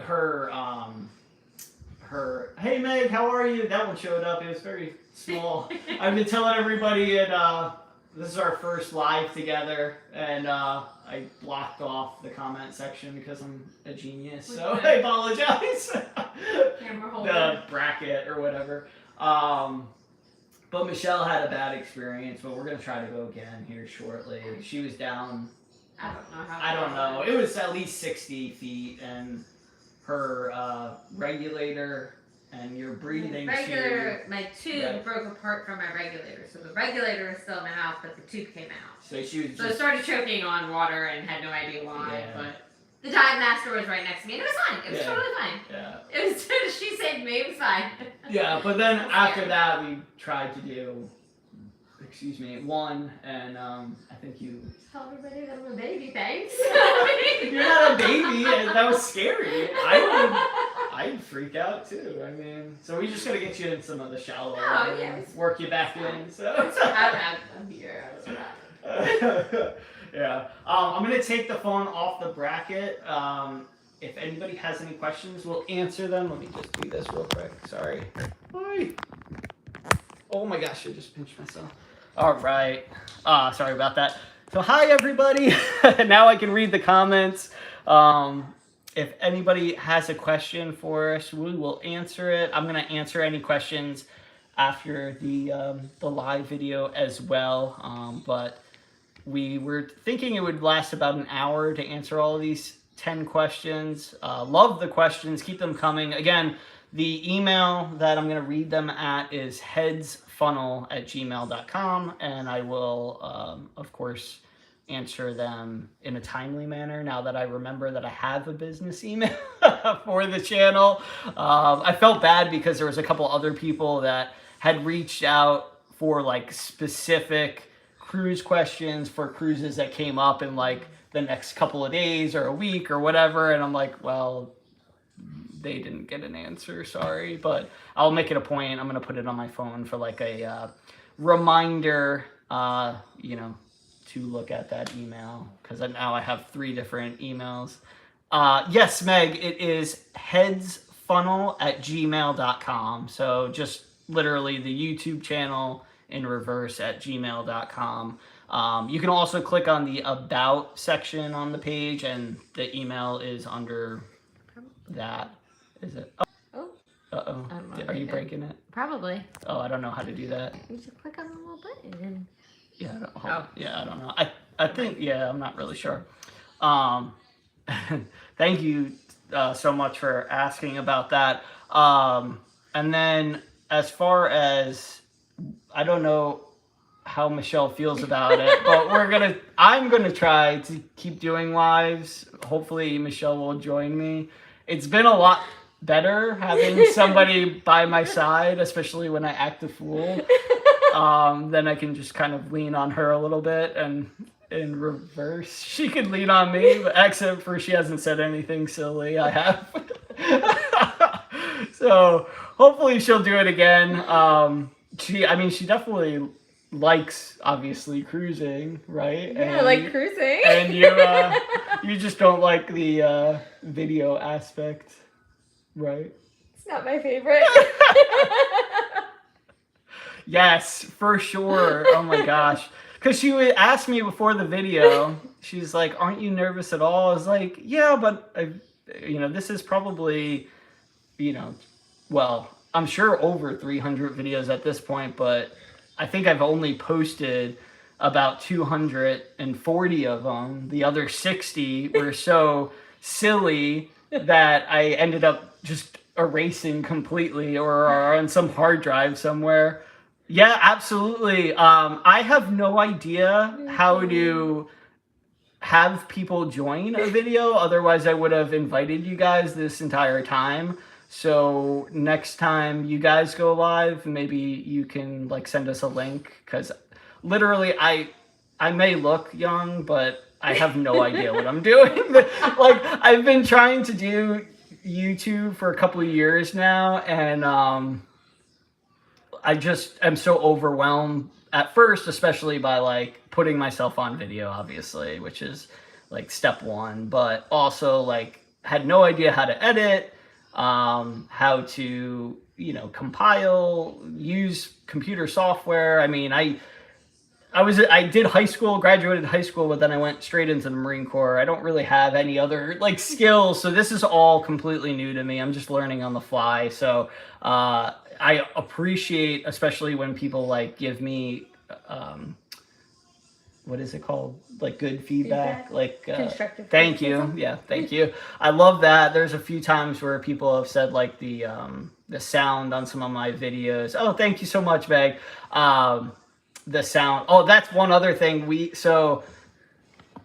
her hey Meg, how are you? That one showed up. It was very small. I've been telling everybody, and this is our first live together, and I blocked off the comment section because I'm a genius, so I apologize. Camera holder. The bracket or whatever. But Michelle had a bad experience, but we're gonna try to go again here shortly. She was down. I don't know how. I don't know. It was at least 60 feet, and her regulator and your breathing tube. My tube broke apart from my regulator, so the regulator is still in my mouth, but the tube came out. So she was So I started choking on water and had no idea why, Yeah. but The dive master was right next to me, and it was fine. It was totally fine. Yeah. It was. She saved me. It was fine. Yeah, but then after that, we tried to do, one, and I think you. Tell everybody that I'm a baby. Thanks. You're not a baby. That was scary. I'd freak out too. I mean, so we just gotta get you in some of the shallow water and work you back in. So. I'm here. Yeah. I'm gonna take the phone off the bracket. If anybody has any questions, we'll answer them. Let me just do this real quick. Sorry. Hi. Oh my gosh, I just pinched myself. All right. Sorry about that. So hi everybody. Now I can read the comments. If anybody has a question for us, we will answer it. I'm gonna answer any questions after the live video as well. But we were thinking it would last about an hour to answer all of these 10 questions. Love the questions. Keep them coming. Again, the email that I'm going to read them at is headsfunnel@gmail.com, and I will, of course, answer them in a timely manner now that I remember that I have a business email for the channel. I felt bad because there was a couple other people that had reached out for like specific cruise questions for cruises that came up in like the next couple of days or a week or whatever, and I'm like, well, they didn't get an answer, sorry, but I'll make it a point. I'm gonna put it on my phone for like a reminder, to look at that email, because now I have 3 different emails. Yes, Meg, it is headsfunnel@gmail.com. So just literally the YouTube channel in reverse at gmail.com. You can also click on the About section on the page, and the email is under that. Is it? Oh. Uh-oh. Are you breaking it? Probably. Oh, I don't know how to do that. You just click on the little button and... Yeah, I don't know. I think, I'm not really sure. Thank you so much for asking about that. And then as far as, I don't know how Michelle feels about it, but I'm gonna try to keep doing lives. Hopefully Michelle will join me. It's been a lot better having somebody by my side, especially when I act a fool. Then I can just kind of lean on her a little bit, and in reverse, she could lean on me, but except for she hasn't said anything silly. I have. So hopefully she'll do it again. She definitely likes, obviously, cruising, right? Yeah, I like cruising. And you just don't like the video aspect, right? It's not my favorite. Yes, for sure. Oh my gosh. Because she would ask me before the video, she's like, aren't you nervous at all? I was like, yeah, but, this is probably, well, I'm sure over 300 videos at this point, but I think I've only posted about 240 of them. The other 60 were so silly that I ended up just erasing completely or are on some hard drive somewhere. Yeah, absolutely. I have no idea how to have people join a video. Otherwise, I would have invited you guys this entire time. So next time you guys go live, maybe you can send us a link, because literally I may look young, but I have no idea what I'm doing. I've been trying to do YouTube for a couple of years now, and I just am so overwhelmed at first, especially by putting myself on video, obviously, which is step 1, but also had no idea how to edit, how to, compile, use computer software. I mean, I did graduated high school, but then I went straight into the Marine Corps. I don't really have any other skills. So this is all completely new to me. I'm just learning on the fly. So, I appreciate, especially when people give me, what is it called? Good feedback? Constructive. Thank you. Yeah, thank you. I love that. There's a few times where people have said the sound on some of my videos. Oh, thank you so much, Meg. The sound. Oh, that's one other thing.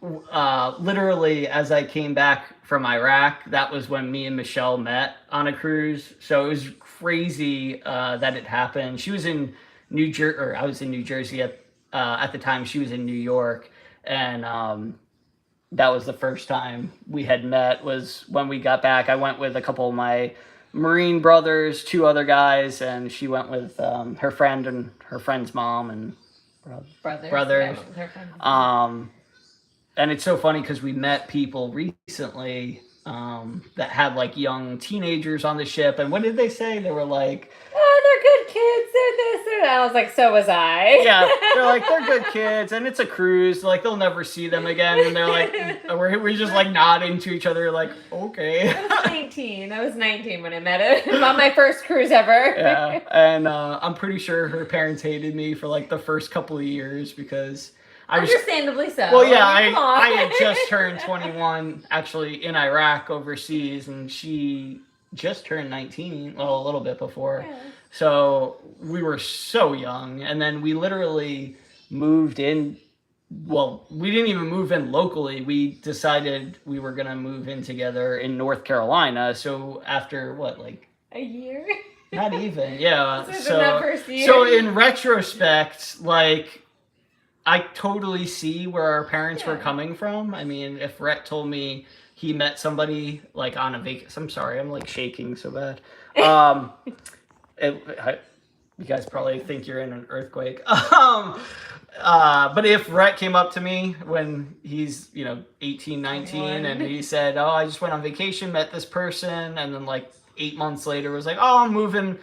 literally, as I came back from Iraq, that was when me and Michelle met on a cruise. So it was crazy that it happened. She was in New Jersey, or I was in New Jersey at the time. She was in New York, and that was the first time we had met. Was when we got back. I went with a couple of my Marine brothers, two other guys, and she went with her friend and her friend's mom and brothers. Yeah, their friends. And it's so funny because we met people recently that had like young teenagers on the ship, and what did they say? They were like, "Oh, they're good kids. They're this, they're that." I was like, "So was I." Yeah, they're like, they're good kids, and it's a cruise. Like they'll never see them again, and they're like, we're just like nodding to each other, like, okay. I was 19. I was 19 when I met him on my first cruise ever. Yeah, and I'm pretty sure her parents hated me for like the first couple of years because I was. Understandably so. Well, yeah, I mean, come on. I had just turned 21 actually in Iraq overseas, and she just turned 19, well, a little bit before. Yeah. So we were so young, and then we literally moved in. Well, we didn't even move in locally. We decided we were going to move in together in North Carolina. So after what, like A year? not even, yeah. This was in that first year. So in retrospect, like, I totally see where our parents were coming from. I mean, if Rhett told me he met somebody like on a vacation, I'm sorry, I'm like shaking so bad. You guys probably think you're in an earthquake. But if Rhett came up to me when he's, 18, 19, and he said, oh, I just went on vacation, met this person, and then like 8 months later was like, oh, I'm moving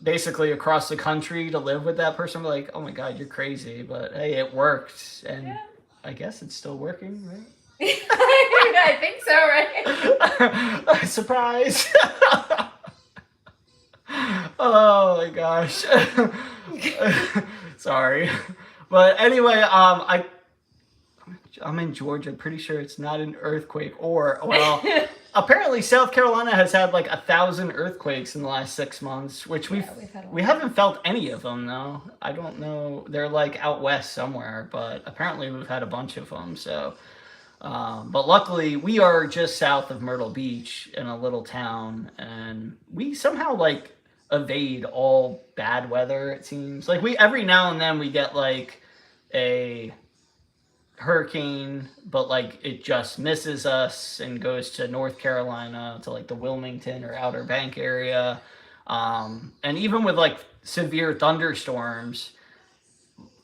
basically across the country to live with that person, I'm like, oh my God, you're crazy. But hey, it worked. And I guess it's still working, right? I think so, right? Surprise. Oh my gosh. Sorry. But anyway, I'm in Georgia. Pretty sure it's not an earthquake, or, well, apparently South Carolina has had like 1,000 earthquakes in the last 6 months, which we haven't felt any of them though. I don't know. They're like out west somewhere, but apparently we've had a bunch of them. So, but luckily we are just south of Myrtle Beach in a little town, and we somehow like evade all bad weather. It seems like every now and then we get like a hurricane, but like it just misses us and goes to North Carolina, to like the Wilmington or Outer Bank area. And even with like severe thunderstorms,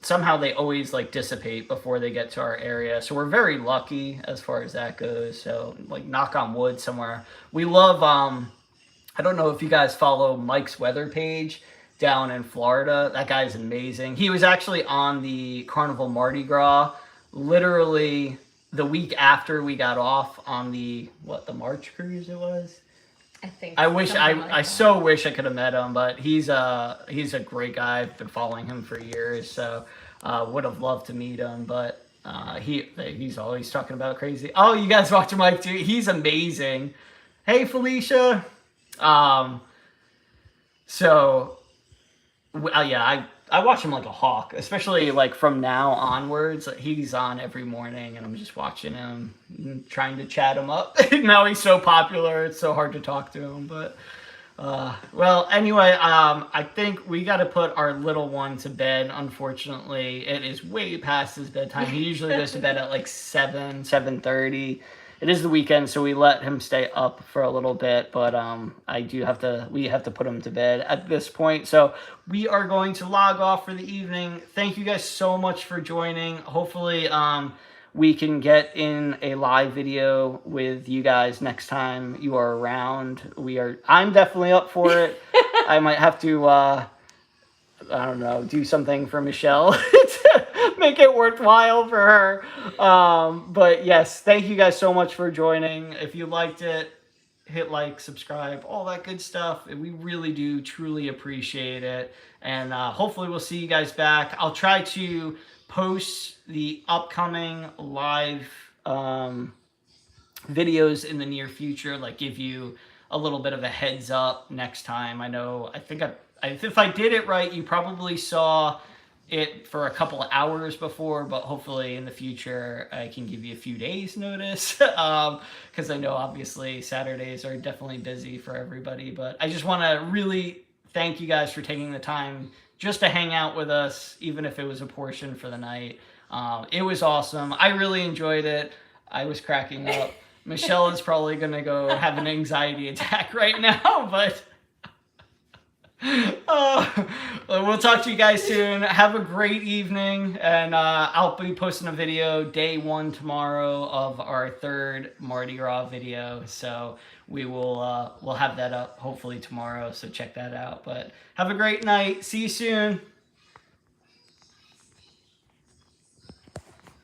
somehow they always like dissipate before they get to our area. So we're very lucky as far as that goes. So like knock on wood somewhere. We love, I don't know if you guys follow Mike's weather page down in Florida. That guy's amazing. He was actually on the Carnival Mardi Gras literally the week after we got off on the March cruise it was. I think. I so wish I could have met him, but he's a great guy. I've been following him for years, so would have loved to meet him, but he's always talking about crazy. Oh, you guys watch Mike too? He's amazing. Hey, Felicia. I watch him like a hawk, especially like from now onwards. He's on every morning, and I'm just watching him, trying to chat him up. Now he's so popular, it's so hard to talk to him. But well, anyway, I think we got to put our little one to bed. Unfortunately, it is way past his bedtime. He usually goes to bed at like 7:30. It is the weekend, so we let him stay up for a little bit, but we have to put him to bed at this point. So we are going to log off for the evening. Thank you guys so much for joining. Hopefully we can get in a live video with you guys next time you are around. I'm definitely up for it. I might have to I don't know, do something for Michelle to make it worthwhile for her. But yes, thank you guys so much for joining. If you liked it, hit like, subscribe, all that good stuff. We really do truly appreciate it. And hopefully we'll see you guys back. I'll try to post the upcoming live videos in the near future, like give you a little bit of a heads up next time. If I did it right, you probably saw it for a couple of hours before, but hopefully in the future I can give you a few days notice, because I know obviously Saturdays are definitely busy for everybody. But I just want to really thank you guys for taking the time just to hang out with us, even if it was a portion for the night. It was awesome. I really enjoyed it. I was cracking up. Michelle is probably going to go have an anxiety attack right now, but we'll talk to you guys soon. Have a great evening, and I'll be posting a video day 1 tomorrow of our 3rd Mardi Gras video, so we'll have that up hopefully tomorrow, so check that out. But have a great night. See you soon.